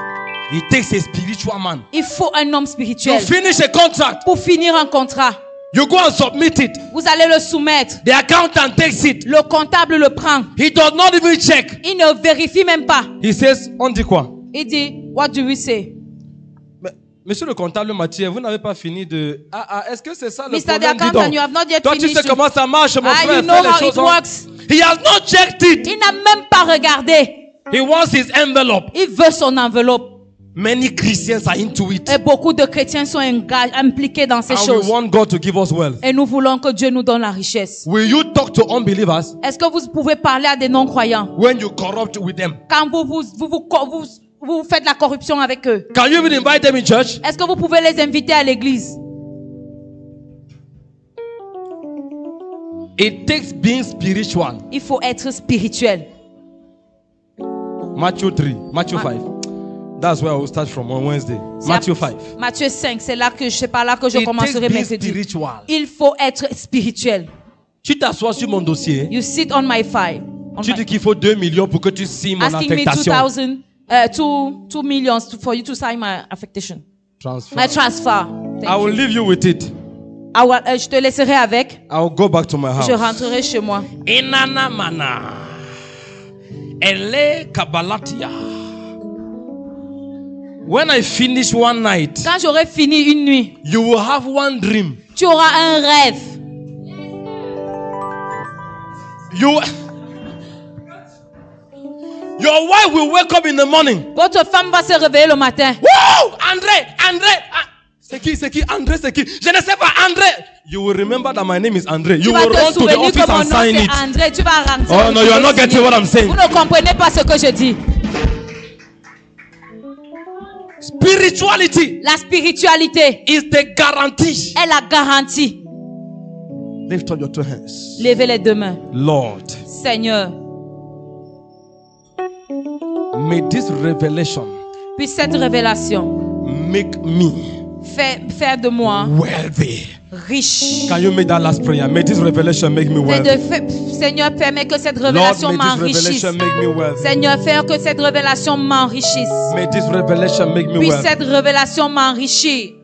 It takes a spiritual man. Il faut un homme You spirituel finish a contract, pour finir un contrat. you go and submit it. Vous allez le soumettre. The accountant takes it. Le comptable le prend. He does not even check. Il ne vérifie même pas. He says, on dit quoi? Il dit, what do we say? Mais, monsieur le comptable Mathieu, vous n'avez pas fini de... est-ce que c'est ça le Mr. the problème? Dis accountant, donc. you have not yet Toi, tu finished. sais comment ça marche, mon frère. You know Fais les how choses it en- works. He has not checked it. Il n'a même pas regardé. He wants his envelope. Il veut son enveloppe. Many Christians are into it. Et beaucoup de chrétiens sont impliqués dans ces And we choses. want God to give us wealth. Et nous voulons que Dieu nous donne la richesse. Will you talk to unbelievers Est-ce que vous pouvez parler à des non-croyants when you corrupt with them? quand vous faites la corruption avec eux? Can you even invite them in church? Est-ce que vous pouvez les inviter à l'église? It takes being spiritual. Il faut être spirituel. Matthew 3, Matthew 5. That's where I will start from on Wednesday. Matthew 5. Matthieu 5, c'est par là que je It takes commencerai being mercredi. spiritual. Il faut être spirituel. Tu t'assois sur mon dossier. You sit on my file. Tu dis qu'il faut 2 millions pour que tu signes mon Asking me affectation. 2 million for you to sign my affectation. Transfer. My transfer. I will leave you with it. Je te laisserai avec. I will go back to my house. Je rentrerai chez moi. Inana mana. Ele kabalatia. When I finish one night, Quand j'aurai fini une nuit, you will have one dream. tu auras un rêve. Your wife will wake up in the morning. Votre femme va se réveiller le matin. Wow! André! C'est qui? André, c'est qui? Je ne sais pas, André! You will remember that my name is André. Tu You vas will te run to the souvenir office que mon and nom sign c'est it. André. Tu vas rentrer. Oh no, you are not getting what I'm saying. Vous ne comprenez pas ce que je dis. Spirituality La spiritualité is the guarantee. est la garantie. Lift up your two hands. Levez les deux mains. Lord, Seigneur, may this revelation puis cette révélation make me faire de moi wealthy. riche. Can you make that last prayer? May this revelation make me wealthy. Seigneur, permets que cette Lord, révélation may this m'enrichisse. revelation make me wealthy. Seigneur, faire que cette révélation m'enrichisse. May this revelation make me Puis wealthy. cette révélation m'enrichit.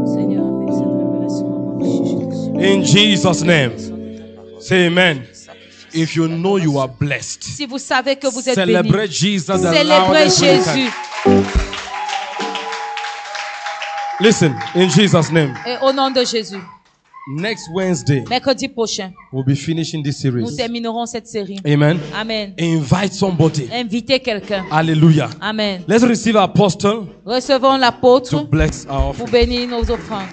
Seigneur, mais cette révélation m'enrichisse. In Jesus' name. Say amen. If you know you are blessed, Si vous savez que vous êtes celebrate béni, Jesus the célébrez loudest way you can. Jésus. Listen, in Jesus' name. Et au nom de Jésus, Next Wednesday, mercredi prochain, we'll be finishing this nous series. terminerons cette série. Amen. Amen. Invite somebody. Invitez quelqu'un. Hallelujah. Amen. Let's receive our apostle Recevons to l'apôtre bless our pour offering. bénir nos offrandes.